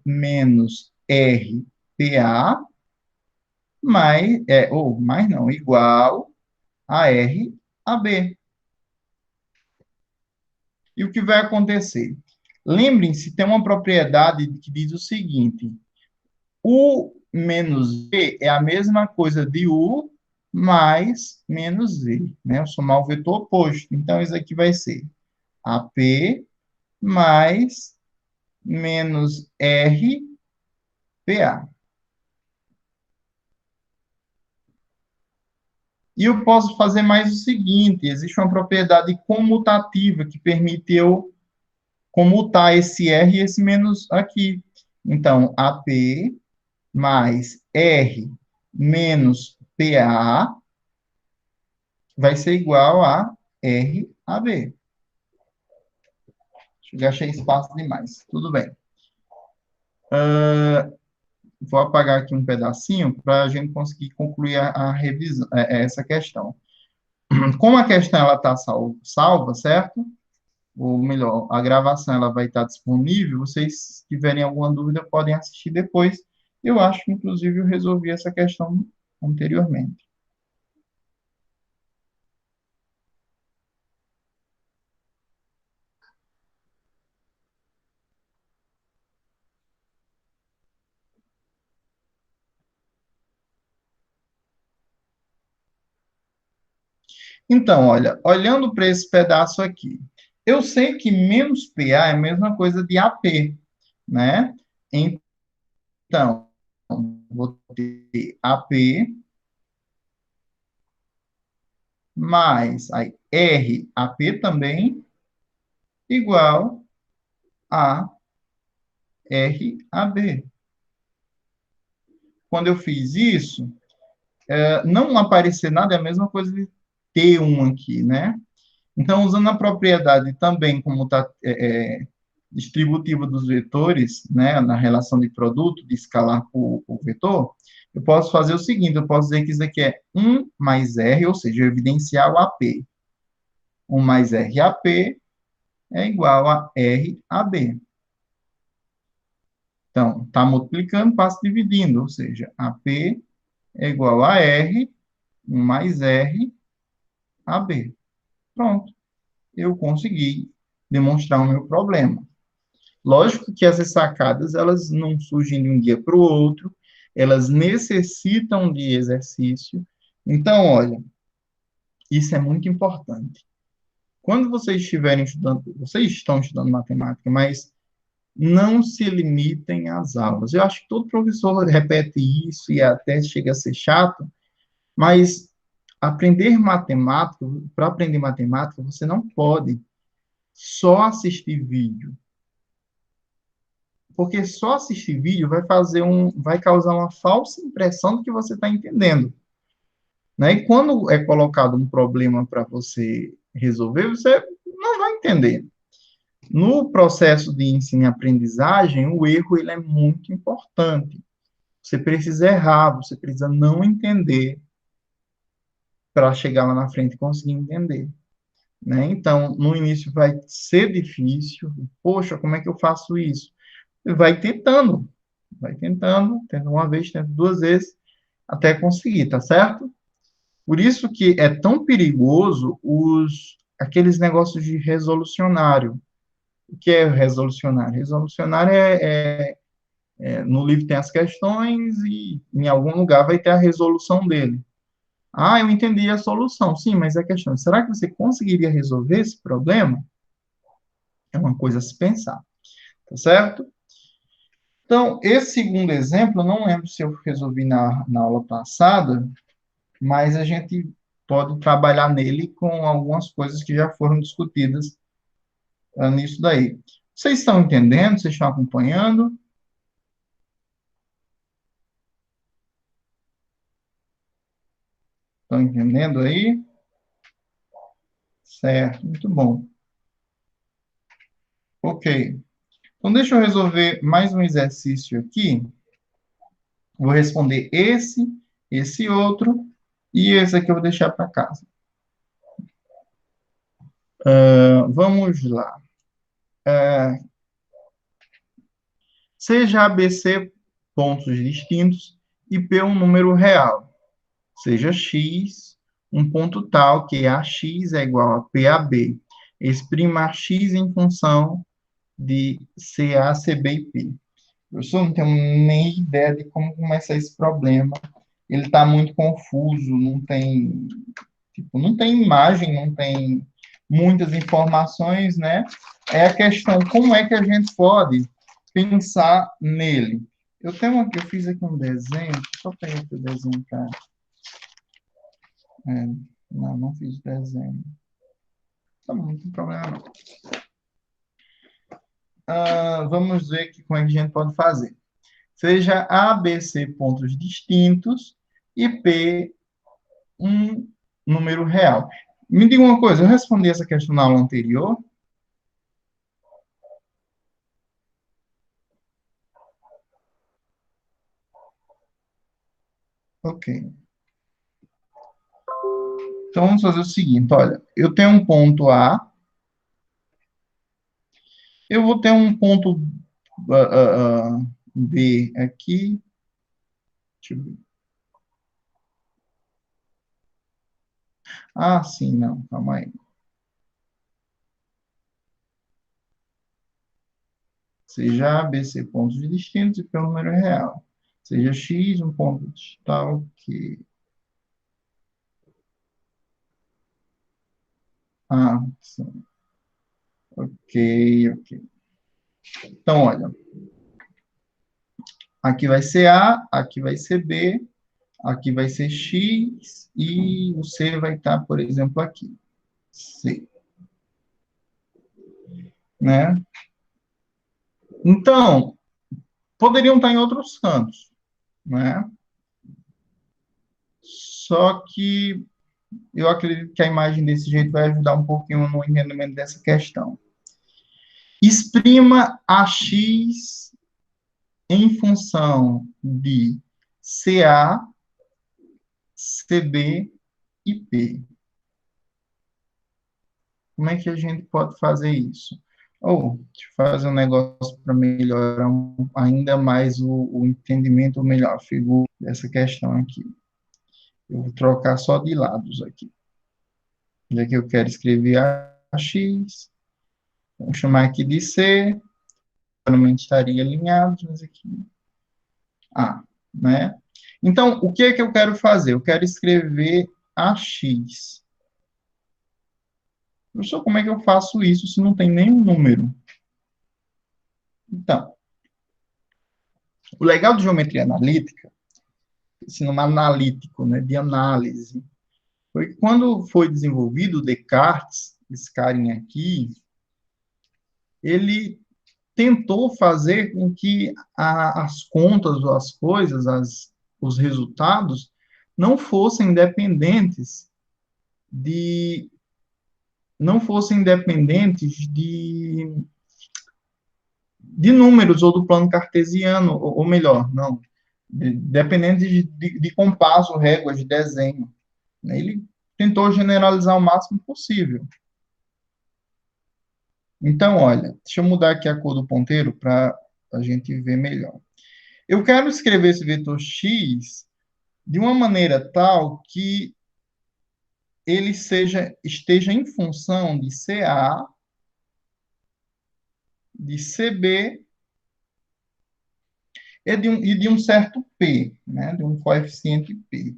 menos RPA mais, ou mais não, igual a RAB. E o que vai acontecer? Lembrem-se, tem uma propriedade que diz o seguinte: U menos V é a mesma coisa de U mais menos V, né? Eu somar o vetor oposto. Então, isso aqui vai ser AP mais menos RPA. E eu posso fazer mais o seguinte: existe uma propriedade comutativa que permite eu comutar esse R e esse menos aqui. Então, AP mais R menos PA vai ser igual a RAB. Gastei espaço demais. Tudo bem. Vou apagar aqui um pedacinho para a gente conseguir concluir a revisão, essa questão. Como a questão ela está salva, certo? Ou melhor, a gravação ela vai estar disponível. Vocês, se tiverem alguma dúvida, podem assistir depois. Eu acho que, inclusive, eu resolvi essa questão anteriormente. Então, olha, olhando para esse pedaço aqui, eu sei que menos PA é a mesma coisa de AP, né? Então, vou ter AP mais aí, RAP também igual a RAB. Quando eu fiz isso, não aparecer nada é a mesma coisa de ter um aqui, né? Então, usando a propriedade também como está distributiva dos vetores, né, na relação de produto, de escalar por vetor, eu posso fazer o seguinte, eu posso dizer que isso aqui é 1 mais R, ou seja, eu evidenciar o AP. 1 mais RAP é igual a RAB. Então, está multiplicando, passo dividindo, ou seja, AP é igual a R, 1 mais R, AB. Pronto, eu consegui demonstrar o meu problema. Lógico que essas sacadas, elas não surgem de um dia para o outro, elas necessitam de exercício. Então, olha, isso é muito importante. Quando vocês estiverem estudando, vocês estão estudando matemática, mas não se limitem às aulas. Eu acho que todo professor repete isso e até chega a ser chato, mas aprender matemática, para aprender matemática, você não pode só assistir vídeo. Porque só assistir vídeo vai causar uma falsa impressão de que você está entendendo. Né? E quando é colocado um problema para você resolver, você não vai entender. No processo de ensino e aprendizagem, o erro ele é muito importante. Você precisa errar, você precisa não entender para chegar lá na frente e conseguir entender. Né? Então, no início vai ser difícil. Poxa, como é que eu faço isso? Vai tentando, tendo uma vez, tendo duas vezes, até conseguir, tá certo? Por isso que é tão perigoso aqueles negócios de resolucionário. O que é resolucionário? Resolucionário no livro tem as questões e em algum lugar vai ter a resolução dele. Ah, eu entendi a solução. Sim, mas a questão é, será que você conseguiria resolver esse problema? É uma coisa a se pensar. tá certo? Então, esse segundo exemplo, eu não lembro se eu resolvi na aula passada, mas a gente pode trabalhar nele com algumas coisas que já foram discutidas nisso daí. Vocês estão entendendo? Vocês estão acompanhando? Estão entendendo aí? Certo, muito bom. Ok. Então, deixa eu resolver mais um exercício aqui. Vou responder esse outro, e esse aqui eu vou deixar para casa. Vamos lá. Seja ABC pontos distintos e P um número real. Seja X um ponto tal que AX é igual a PAB. Exprima X em função de CA, CB e P. Professor, não tenho nem ideia de como começar esse problema. Ele está muito confuso, não tem, tipo, não tem imagem, não tem muitas informações, né? É a questão, como é que a gente pode pensar nele? Eu fiz aqui um desenho, deixa eu só pegar aqui o desenho para... não fiz desenho. Tá bom, não tem problema não. Vamos ver aqui como é que a gente pode fazer. Seja A, B, C pontos distintos e P um número real. Me diga uma coisa, eu respondi essa questão na aula anterior? Ok. Então, vamos fazer o seguinte, olha, eu tenho um ponto A, eu vou ter um ponto B aqui, deixa eu ver. Ah, sim, não, calma aí. Seja A, B, C pontos distintos e P um número real. Seja X um ponto tal que... Ah, sim. Ok, ok. Então, olha, aqui vai ser A, aqui vai ser B, aqui vai ser X e o C vai estar, por exemplo, aqui. C, né? Então, poderiam estar em outros cantos, né? Só que eu acredito que a imagem desse jeito vai ajudar um pouquinho no entendimento dessa questão. Exprima a x em função de CA, CB e P. Como é que a gente pode fazer isso? Ou deixa eu fazer um negócio para melhorar ainda mais o entendimento, ou melhor, a figura dessa questão aqui. Eu vou trocar só de lados aqui. Já que eu quero escrever a x, vamos chamar aqui de C, provavelmente estaria alinhado, mas aqui A, né? Então, o que é que eu quero fazer? Eu quero escrever AX. Professor, como é que eu faço isso se não tem nenhum número? Então, o legal de geometria analítica, ensino analítico, né, de análise, foi que quando foi desenvolvido o Descartes, esse carinha aqui, ele tentou fazer com que as contas ou as coisas, os resultados, não fossem dependentes de não fossem dependentes de números ou do plano cartesiano, ou melhor, não, dependentes de compasso, réguas, de desenho. Né? Ele tentou generalizar o máximo possível. Então, olha, deixa eu mudar aqui a cor do ponteiro para a gente ver melhor. Eu quero escrever esse vetor x de uma maneira tal que ele esteja em função de CA, de CB e de um certo P, né, de um coeficiente P.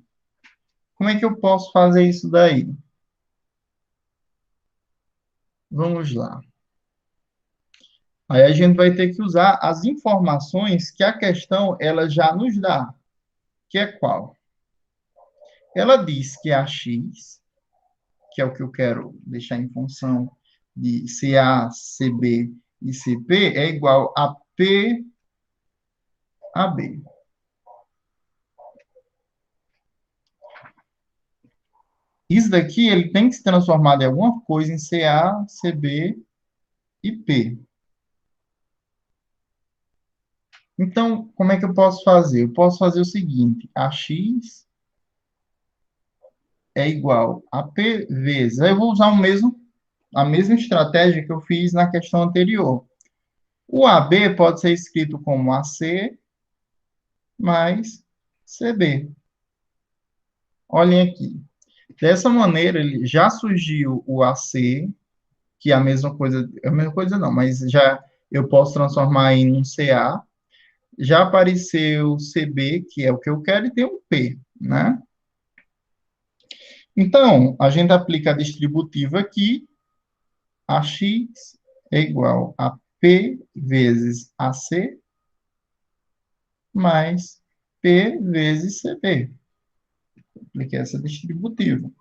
Como é que eu posso fazer isso daí? Vamos lá. Aí a gente vai ter que usar as informações que a questão ela já nos dá, que é qual? Ela diz que a x, que é o que eu quero deixar em função de CA, CB e CP, é igual a P a B. Isso daqui ele tem que se transformar em alguma coisa em CA, CB e P. Então, como é que eu posso fazer? Eu posso fazer o seguinte: a x é igual a P vezes. Aí eu vou usar a mesma estratégia que eu fiz na questão anterior. O AB pode ser escrito como AC mais CB. Olhem aqui. Dessa maneira, ele já surgiu o AC, que é a mesma coisa não, mas já eu posso transformar em um CA. Já apareceu o CB, que é o que eu quero, e tem um P, né? Então, a gente aplica a distributiva aqui, a x é igual a P vezes AC mais P vezes CB. Apliquei essa distributiva.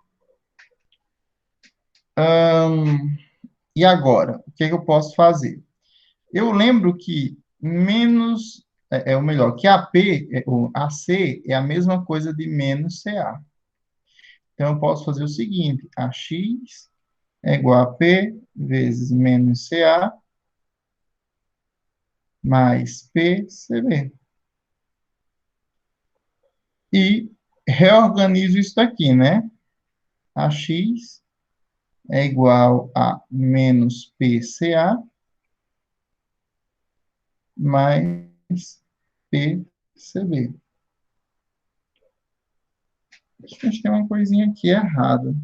E agora, o que é que eu posso fazer? Eu lembro que menos, o melhor, que AP, o AC é a mesma coisa de menos CA. Então, eu posso fazer o seguinte, a x é igual a P vezes menos CA mais PCB. E reorganizo isso daqui, né? A x é igual a menos PCA mais PCB. Acho que a gente tem uma coisinha aqui errada.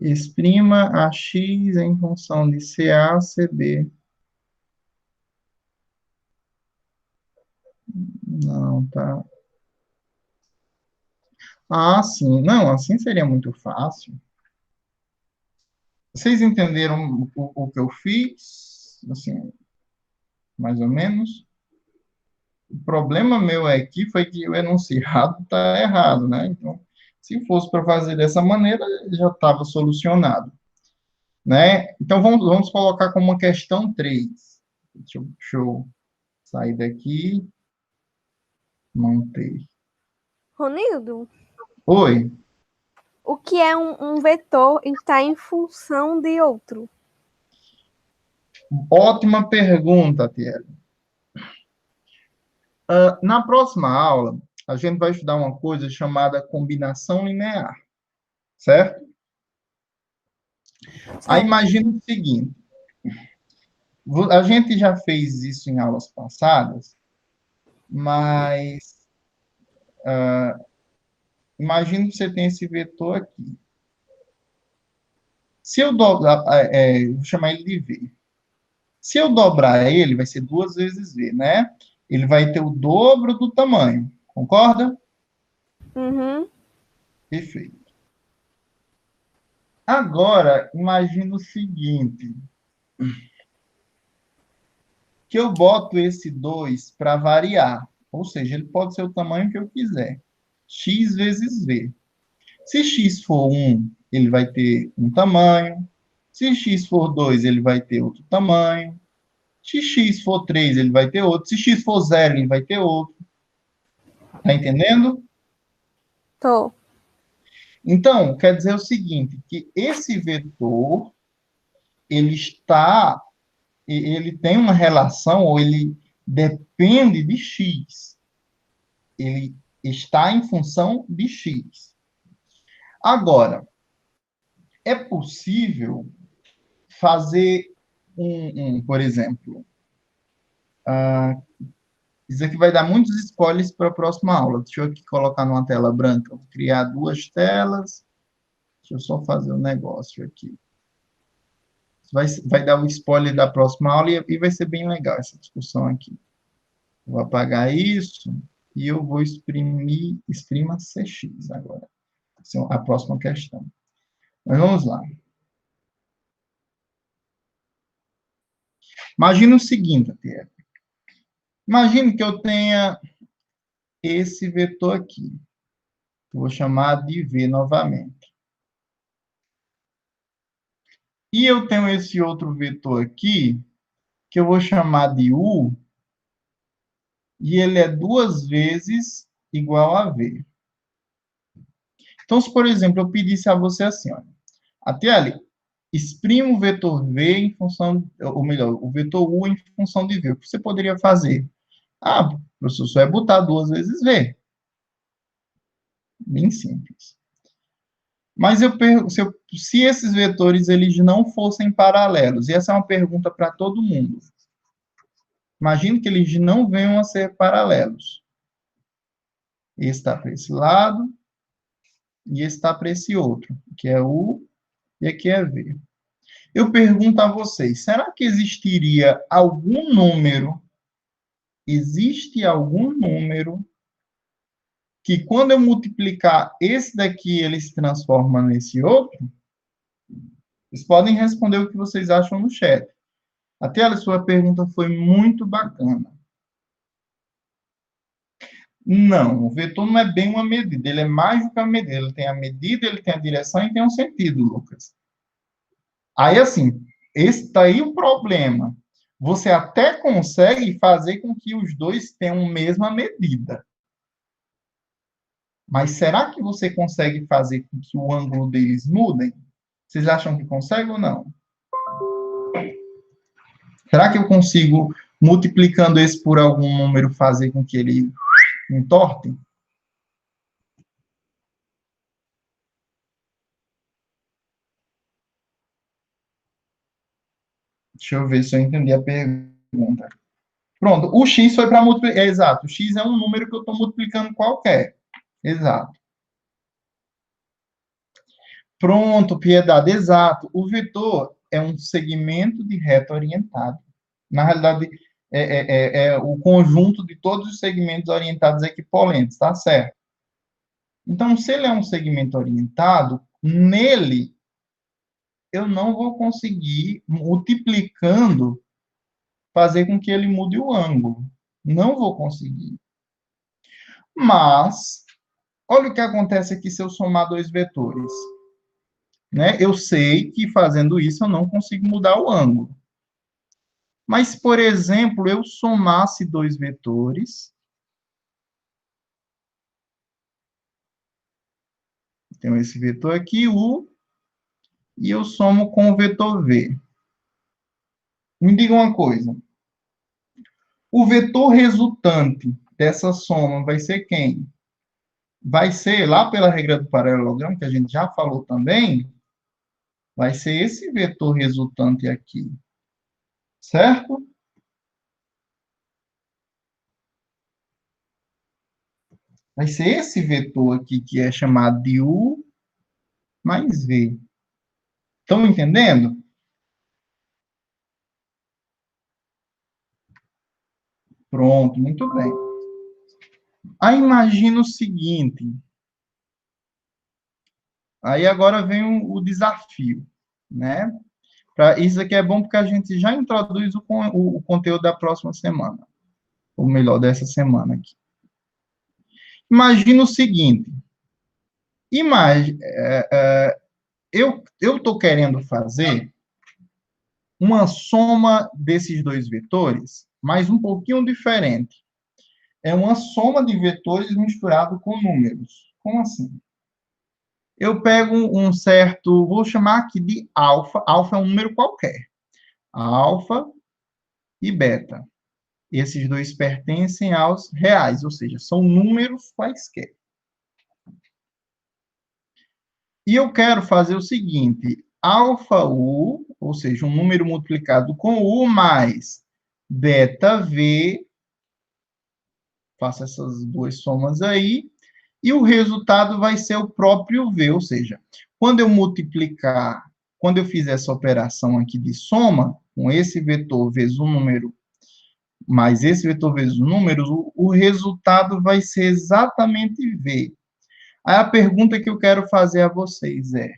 Exprima a x em função de CA, CB. Não, tá. Ah, sim. Não, assim seria muito fácil. Vocês entenderam o que eu fiz? Assim, mais ou menos? O problema meu aqui foi que o enunciado está errado, né? Então, se fosse para fazer dessa maneira, já estava solucionado, né? Então, vamos colocar como uma questão 3. Deixa eu sair daqui, manter. Ronildo, Oi, o que é um vetor está em função de outro? ótima pergunta, Thierry. Na próxima aula, a gente vai estudar uma coisa chamada combinação linear, certo? Aí Certo. imagina o seguinte, a gente já fez isso em aulas passadas, mas imagina que você tem esse vetor aqui. Se eu dobrar, vou chamar ele de V. Se eu dobrar ele, vai ser 2 vezes V, né? Ele vai ter o dobro do tamanho, concorda? Uhum. Perfeito. Agora, imagina o seguinte, que eu boto esse 2 para variar, ou seja, ele pode ser o tamanho que eu quiser. X vezes V. Se x for 1, ele vai ter um tamanho. Se x for 2, ele vai ter outro tamanho. Se x for 3, ele vai ter outro. Se x for 0, ele vai ter outro. Tá entendendo? Tô. Então, quer dizer o seguinte, que esse vetor, ele está, ele tem uma relação, ou ele depende de x. Ele está em função de x. Agora, é possível fazer por exemplo, isso aqui vai dar muitos spoilers para a próxima aula. Deixa eu aqui colocar numa tela branca. Vou criar 2 telas. Deixa eu só fazer um negócio aqui. Vai dar o spoiler da próxima aula e vai ser bem legal essa discussão aqui. Vou apagar isso e eu vou exprima CX agora. Essa é a próxima questão. Mas vamos lá. Imagina o seguinte, Tiago. Imagine que eu tenha esse vetor aqui. Vou chamar de V novamente. E eu tenho esse outro vetor aqui, que eu vou chamar de U, e ele é 2 vezes igual a V. Então, se, por exemplo, eu pedisse a você assim, olha, até ali, exprima o vetor V em função, ou melhor, o vetor U em função de V. O que você poderia fazer? Ah, professor, só é botar 2 vezes V. Bem simples. Mas eu pergunto, se esses vetores eles não fossem paralelos, e essa é uma pergunta para todo mundo. Imagine que eles não venham a ser paralelos. Esse está para esse lado, e esse está para esse outro, que é U, e aqui é V. Eu pergunto a vocês, será que existiria algum número, existe algum número, que quando eu multiplicar esse daqui, ele se transforma nesse outro? Vocês podem responder o que vocês acham no chat. Até a sua pergunta foi muito bacana. Não, o vetor não é bem uma medida, ele é mais do que uma medida. Ele tem a medida, ele tem a direção e tem um sentido, Lucas. Aí, assim, esse está aí o problema. Você até consegue fazer com que os dois tenham a mesma medida. Mas será que você consegue fazer com que o ângulo deles mudem? Vocês acham que consegue ou não? Será que eu consigo, multiplicando esse por algum número, fazer com que ele entorte? Deixa eu ver se eu entendi a pergunta. Pronto, o x foi para multiplicar. Exato, o x é um número que eu estou multiplicando qualquer. Exato. Pronto, Piedade, exato. O vetor é um segmento de reta orientado. Na realidade, é o conjunto de todos os segmentos orientados equipolentes, tá certo? Então, se ele é um segmento orientado, nele eu não vou conseguir, multiplicando, fazer com que ele mude o ângulo. Não vou conseguir. Mas, olha o que acontece aqui se eu somar dois vetores. Né? Eu sei que fazendo isso eu não consigo mudar o ângulo. Mas, por exemplo, eu somasse dois vetores. Tenho esse vetor aqui, U, e eu somo com o vetor V. Me diga uma coisa. O vetor resultante dessa soma vai ser quem? Vai ser, lá pela regra do paralelogramo, que a gente já falou também, vai ser esse vetor resultante aqui. Certo? Vai ser esse vetor aqui, que é chamado de U mais V. Estão entendendo? Pronto, muito bem. Aí imagina o seguinte. Aí agora vem o desafio, né? Isso aqui é bom porque a gente já introduz o conteúdo da próxima semana. Ou melhor, dessa semana aqui. Imagina o seguinte. Eu estou querendo fazer uma soma desses dois vetores, mas um pouquinho diferente. É uma soma de vetores misturado com números. Como assim? Eu pego um certo, vou chamar aqui de alfa. Alfa é um número qualquer. Alfa e beta. Esses dois pertencem aos reais, ou seja, são números quaisquer. E eu quero fazer o seguinte, alfa U, ou seja, um número multiplicado com U mais beta V, faço essas duas somas aí, e o resultado vai ser o próprio V, ou seja, quando eu multiplicar, quando eu fizer essa operação aqui de soma, com esse vetor vezes um número, mais esse vetor vezes o número, o resultado vai ser exatamente V. Aí a pergunta que eu quero fazer a vocês é,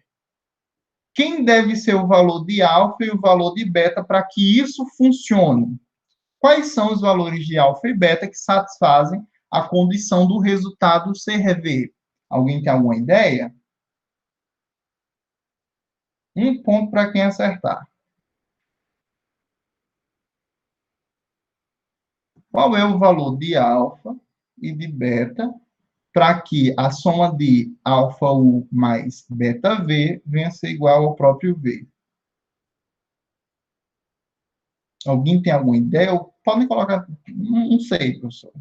Quem deve ser o valor de alfa e o valor de beta para que isso funcione? Quais são os valores de alfa e beta que satisfazem a condição do resultado CV? Alguém tem alguma ideia? Um ponto para quem acertar. Qual é o valor de alfa e de beta para que a soma de alfa U mais beta V venha a ser igual ao próprio V? Alguém tem alguma ideia? Ou podem colocar, não sei, professor.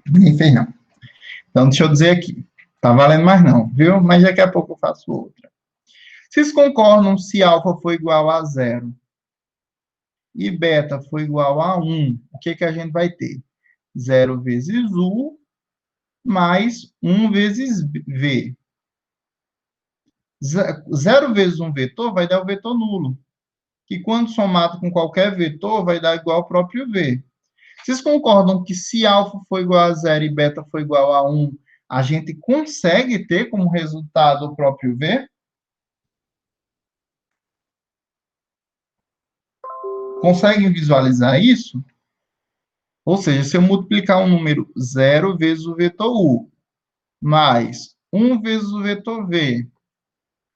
Ninguém fez não. Então, deixa eu dizer aqui. Tá valendo mais não, viu? Mas daqui a pouco eu faço outra. Vocês concordam se alfa for igual a zero e beta for igual a 1, o que a gente vai ter? Zero vezes U mais 1 vezes V. Zero vezes um vetor vai dar o vetor nulo, que quando somado com qualquer vetor vai dar igual ao próprio V. Vocês concordam que se alfa for igual a zero e beta for igual a 1, a gente consegue ter como resultado o próprio V? Conseguem visualizar isso? Ou seja, se eu multiplicar um número 0 vezes o vetor U, mais 1 vezes o vetor V,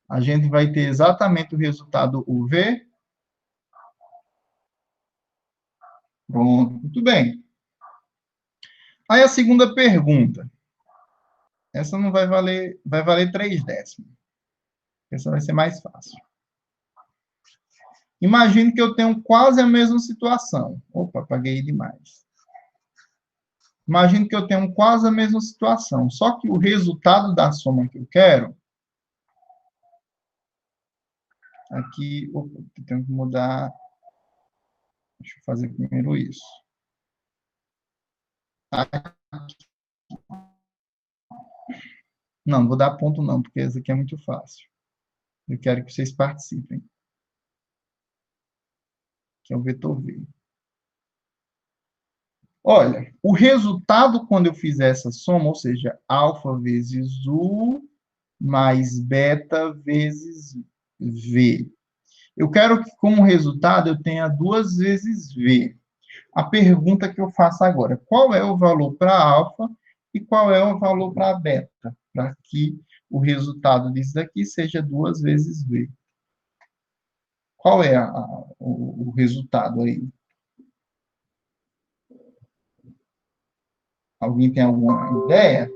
a gente vai ter exatamente o resultado UV? Pronto, muito bem. Aí a segunda pergunta. Essa não vai valer 3 décimos. Essa vai ser mais fácil. Imagine que eu tenho quase a mesma situação. Opa, apaguei demais. Imagine que eu tenho quase a mesma situação, só que o resultado da soma que eu quero, aqui, opa, eu tenho que mudar, deixa eu fazer primeiro isso. Não, vou dar ponto não, porque esse aqui é muito fácil. Eu quero que vocês participem. Que é o vetor V. Olha, o resultado quando eu fizer essa soma, ou seja, alfa vezes U mais beta vezes V. Eu quero que, como resultado, eu tenha 2 vezes V. A pergunta que eu faço agora, qual é o valor para alfa e qual é o valor para beta? Para que o resultado disso daqui seja 2 vezes V. Qual é o resultado aí? Alguém tem alguma ideia?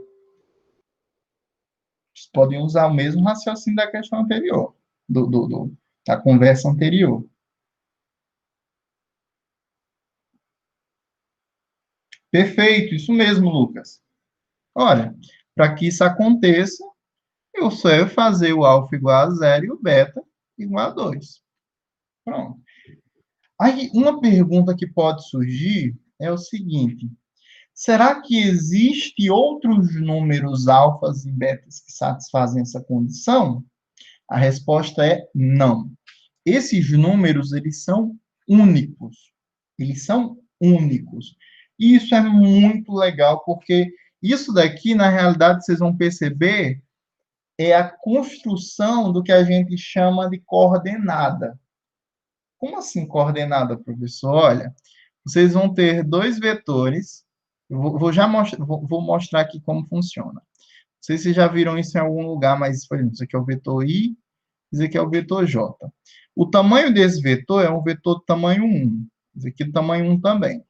Vocês podem usar o mesmo raciocínio da questão anterior, da conversa anterior. Perfeito, isso mesmo, Lucas. Olha, para que isso aconteça, eu só ia fazer o alfa igual a zero e o beta igual a 2. Pronto. Aí, uma pergunta que pode surgir é o seguinte: será que existe outros números alfas e betas que satisfazem essa condição? A resposta é não. Esses números, eles são únicos. Eles são únicos. E isso é muito legal, porque isso daqui, na realidade, vocês vão perceber, é a construção do que a gente chama de coordenada. Como assim coordenada, professor? Olha, vocês vão ter dois vetores. Vou mostrar aqui como funciona. Não sei se vocês já viram isso em algum lugar, mas, por exemplo, isso aqui é o vetor I, isso aqui é o vetor J. O tamanho desse vetor é um vetor de tamanho 1. Isso aqui é tamanho 1 também.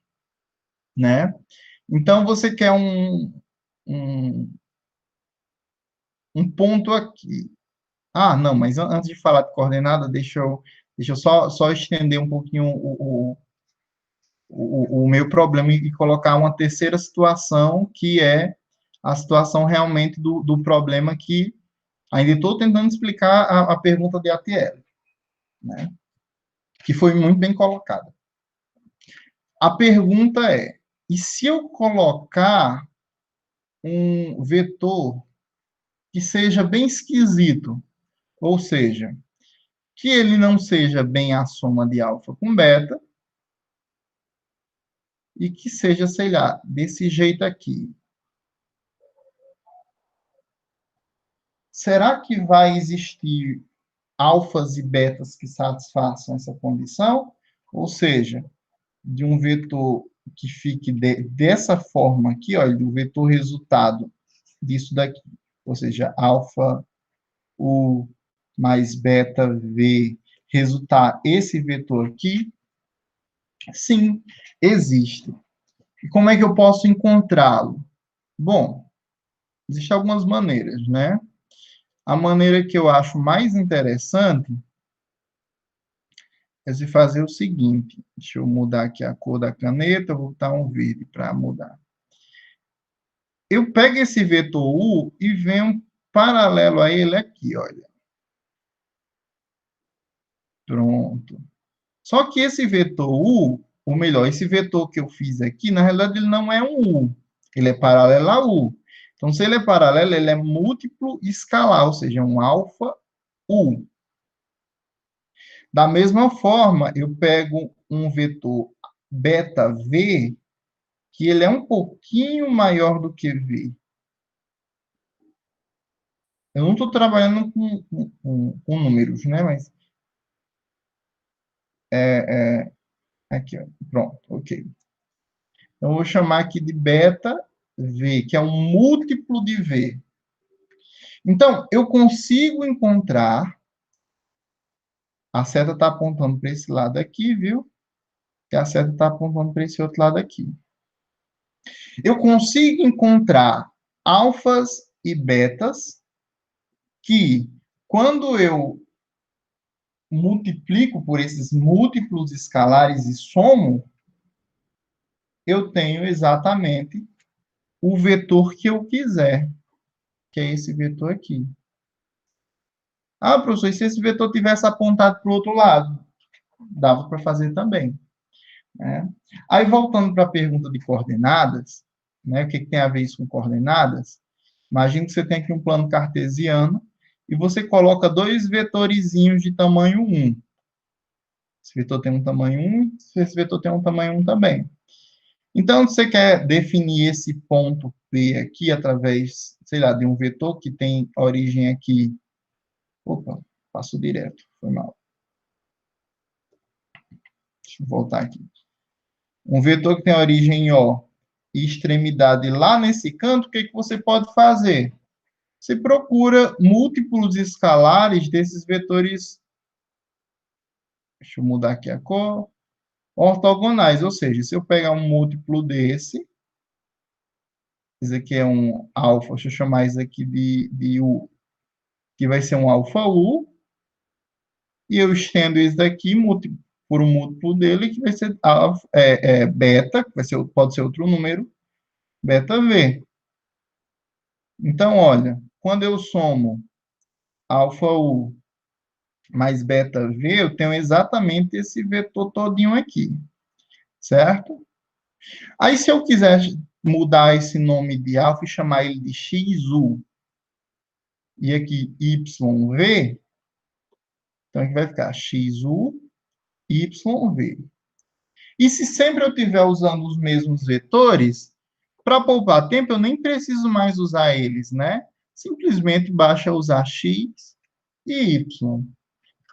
Né? Então, você quer um, um ponto aqui. Ah, não, mas antes de falar de coordenada, deixa eu só estender um pouquinho o meu problema e colocar uma terceira situação, que é a situação realmente do problema que ainda estou tentando explicar a pergunta de ATL, né? Que foi muito bem colocada. A pergunta é, e se eu colocar um vetor que seja bem esquisito, ou seja, que ele não seja bem a soma de alfa com beta, e que seja, sei lá, desse jeito aqui. Será que vai existir alfas e betas que satisfaçam essa condição? Ou seja, de um vetor que fique dessa forma aqui, ó, do vetor resultado disso daqui, ou seja, alfa U mais beta V, resultar esse vetor aqui? Sim, existe. E como é que eu posso encontrá-lo? Bom, existem algumas maneiras, né? A maneira que eu acho mais interessante é se fazer o seguinte. Deixa eu mudar aqui a cor da caneta, vou botar um verde para mudar. Eu pego esse vetor U e venho paralelo a ele aqui, olha. Pronto. Só que esse vetor U, ou melhor, esse vetor que eu fiz aqui, na realidade ele não é um U, ele é paralelo a U. Então, se ele é paralelo, ele é múltiplo escalar, ou seja, um alfa U. Da mesma forma, eu pego um vetor beta V, que ele é um pouquinho maior do que V. Eu não estou trabalhando com números, né? Mas aqui, ó. Pronto, ok. Então, eu vou chamar aqui de beta V, que é um múltiplo de V. Então, eu consigo encontrar, a seta está apontando para esse lado aqui, viu? E a seta está apontando para esse outro lado aqui. Eu consigo encontrar alfas e betas que, quando eu multiplico por esses múltiplos escalares e somo, eu tenho exatamente o vetor que eu quiser, que é esse vetor aqui. Ah, professor, e se esse vetor tivesse apontado para o outro lado? Dava para fazer também, né? Aí, voltando para a pergunta de coordenadas, né, o que tem a ver isso com coordenadas? Imagina que você tem aqui um plano cartesiano e você coloca dois vetorizinhos de tamanho 1. Esse vetor tem um tamanho 1, esse vetor tem um tamanho 1 também. Então, você quer definir esse ponto P aqui através, sei lá, de um vetor que tem origem aqui. Opa, passou direto, foi mal. Deixa eu voltar aqui. Um vetor que tem origem em O e extremidade lá nesse canto, o que você pode fazer? Você procura múltiplos escalares desses vetores. Deixa eu mudar aqui a cor. Ortogonais, ou seja, se eu pegar um múltiplo desse, esse aqui é um alfa, deixa eu chamar isso aqui de U, que vai ser um alfa U, e eu estendo isso daqui por um múltiplo dele, que vai ser beta, que pode ser outro número, beta V. Então, olha, quando eu somo alfa U mais beta V, eu tenho exatamente esse vetor todinho aqui, certo? Aí, se eu quiser mudar esse nome de alfa e chamar ele de XU, e aqui YV, então aqui vai ficar XU, YV. E se sempre eu estiver usando os mesmos vetores, para poupar tempo, eu nem preciso mais usar eles, né? Simplesmente basta usar X e Y.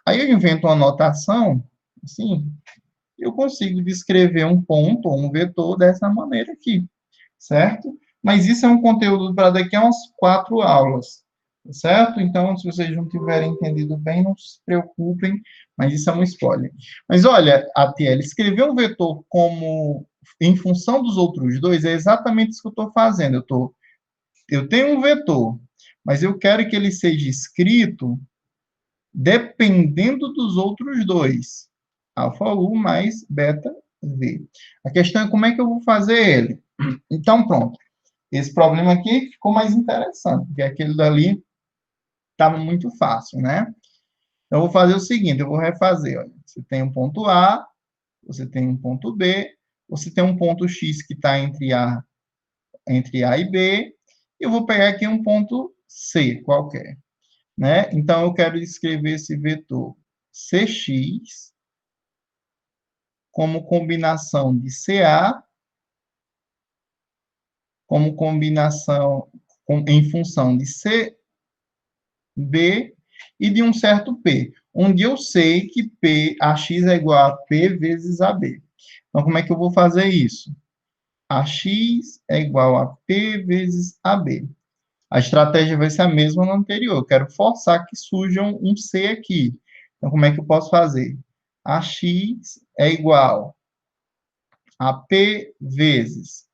Aí eu invento uma notação, assim, eu consigo descrever um ponto ou um vetor dessa maneira aqui, certo? Mas isso é um conteúdo para daqui a umas 4 aulas, certo? Então, se vocês não tiverem entendido bem, não se preocupem, mas isso é um spoiler. Mas olha, ATL, escrever um vetor como em função dos outros dois é exatamente isso que eu estou fazendo. Eu tenho um vetor, mas eu quero que ele seja escrito dependendo dos outros dois, alfa U mais beta V. A questão é como é que eu vou fazer ele. Então, pronto. Esse problema aqui ficou mais interessante, porque aquele dali estava muito fácil, né? Então, eu vou fazer o seguinte, eu vou refazer. Olha. Você tem um ponto A, você tem um ponto B, você tem um ponto X que está entre A e B, e eu vou pegar aqui um ponto C qualquer. Né? Então, eu quero escrever esse vetor Cx como combinação de Ca, como combinação em função de Cb e de um certo P, onde eu sei que AX é igual a P vezes AB. Então, como é que eu vou fazer isso? AX é igual a P vezes AB. A estratégia vai ser a mesma no anterior. Eu quero forçar que surja um C aqui. Então, como é que eu posso fazer? AX é igual a P vezes.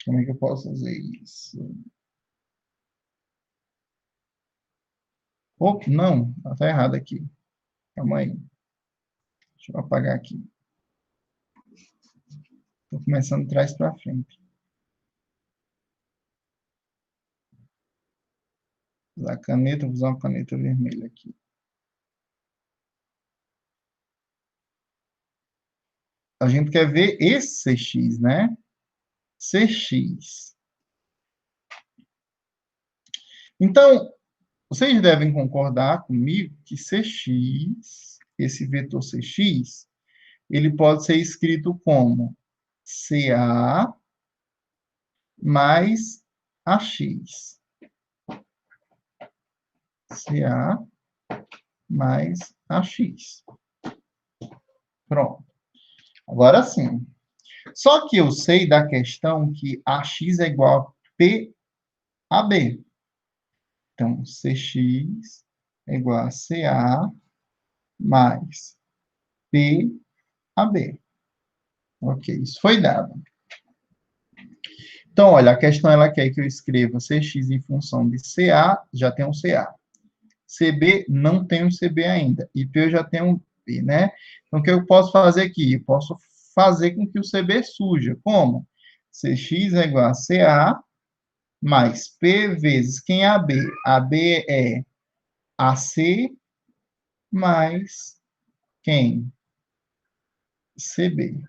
Como é que eu posso fazer isso? Oh, não, está errado aqui. Calma aí. Deixa eu apagar aqui. Estou começando de trás para frente. Usar caneta, vou usar uma caneta vermelha aqui. A gente quer ver esse CX, né? CX. Então, vocês devem concordar comigo que CX, esse vetor CX, ele pode ser escrito como CA mais AX. CA mais AX. Pronto. Agora sim. Só que eu sei da questão que AX é igual a PAB. Então, CX é igual a CA mais PAB. Ok, isso foi dado. Então, olha, a questão ela quer que eu escreva Cx em função de CA, já tem um CA. CB, não tem um CB ainda. E P eu já tenho um P, né? Então, o que eu posso fazer aqui? Eu posso fazer com que o CB surja. Como? Cx é igual a CA mais P vezes quem é AB? AB é AC mais quem? CB.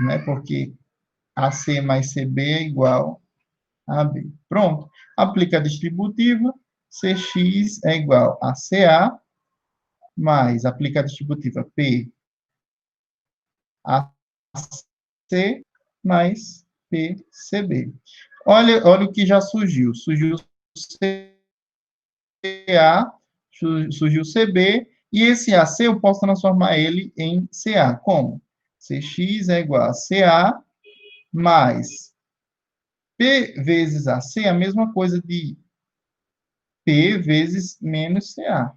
Né? Porque AC mais CB é igual a B. Pronto. Aplica a distributiva. Cx é igual a CA mais aplica a distributiva P AC mais PCB. Olha o que já surgiu. Surgiu CA, surgiu CB, e esse AC eu posso transformar ele em CA. Como? Cx é igual a CA mais P vezes AC, a mesma coisa de P vezes menos CA,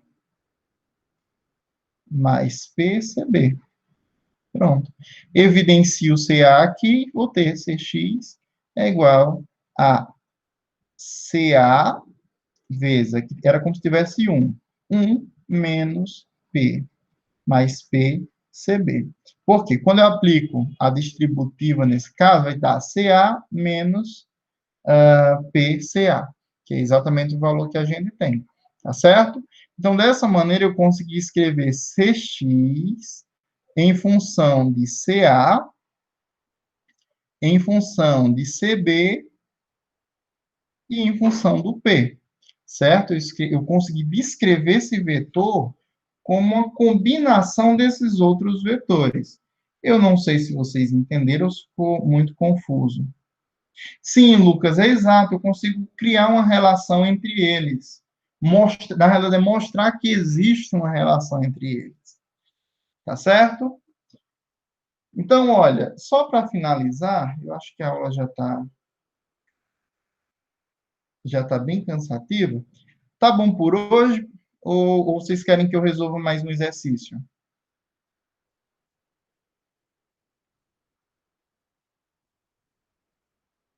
mais PCB. Pronto. Evidencio o CA aqui, vou ter Cx é igual a CA vezes, aqui era como se tivesse 1 menos P, mais PCB. Por quê? Quando eu aplico a distributiva nesse caso, vai dar CA menos PCA, que é exatamente o valor que a gente tem, tá certo? Então, dessa maneira, eu consegui escrever Cx em função de CA, em função de CB e em função do P, certo? Eu consegui descrever esse vetor como uma combinação desses outros vetores. Eu não sei se vocês entenderam, se ficou muito confuso. Sim, Lucas, é exato. Eu consigo criar uma relação entre eles. Na realidade, é mostrar que existe uma relação entre eles. Tá certo? Então, olha, só para finalizar, eu acho que a aula já tá bem cansativa. Tá bom por hoje? Ou vocês querem que eu resolva mais um exercício?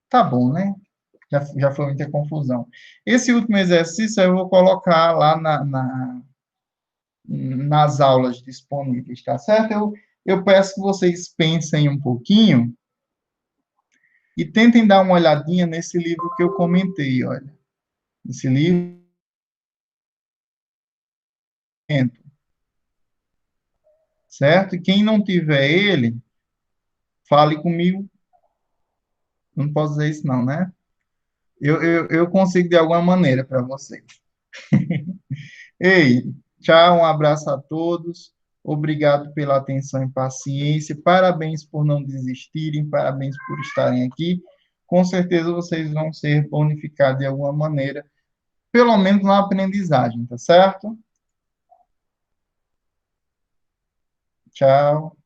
Tá bom, né? Já foi muita confusão. Esse último exercício eu vou colocar lá nas aulas disponíveis, tá certo? Eu peço que vocês pensem um pouquinho e tentem dar uma olhadinha nesse livro que eu comentei, olha. Esse livro, certo? E quem não tiver ele, fale comigo. Não posso dizer isso não, né? Eu consigo de alguma maneira para vocês. Ei, tchau, um abraço a todos. Obrigado pela atenção e paciência. Parabéns por não desistirem, parabéns por estarem aqui. Com certeza vocês vão ser bonificados de alguma maneira, pelo menos na aprendizagem, tá certo? Tchau.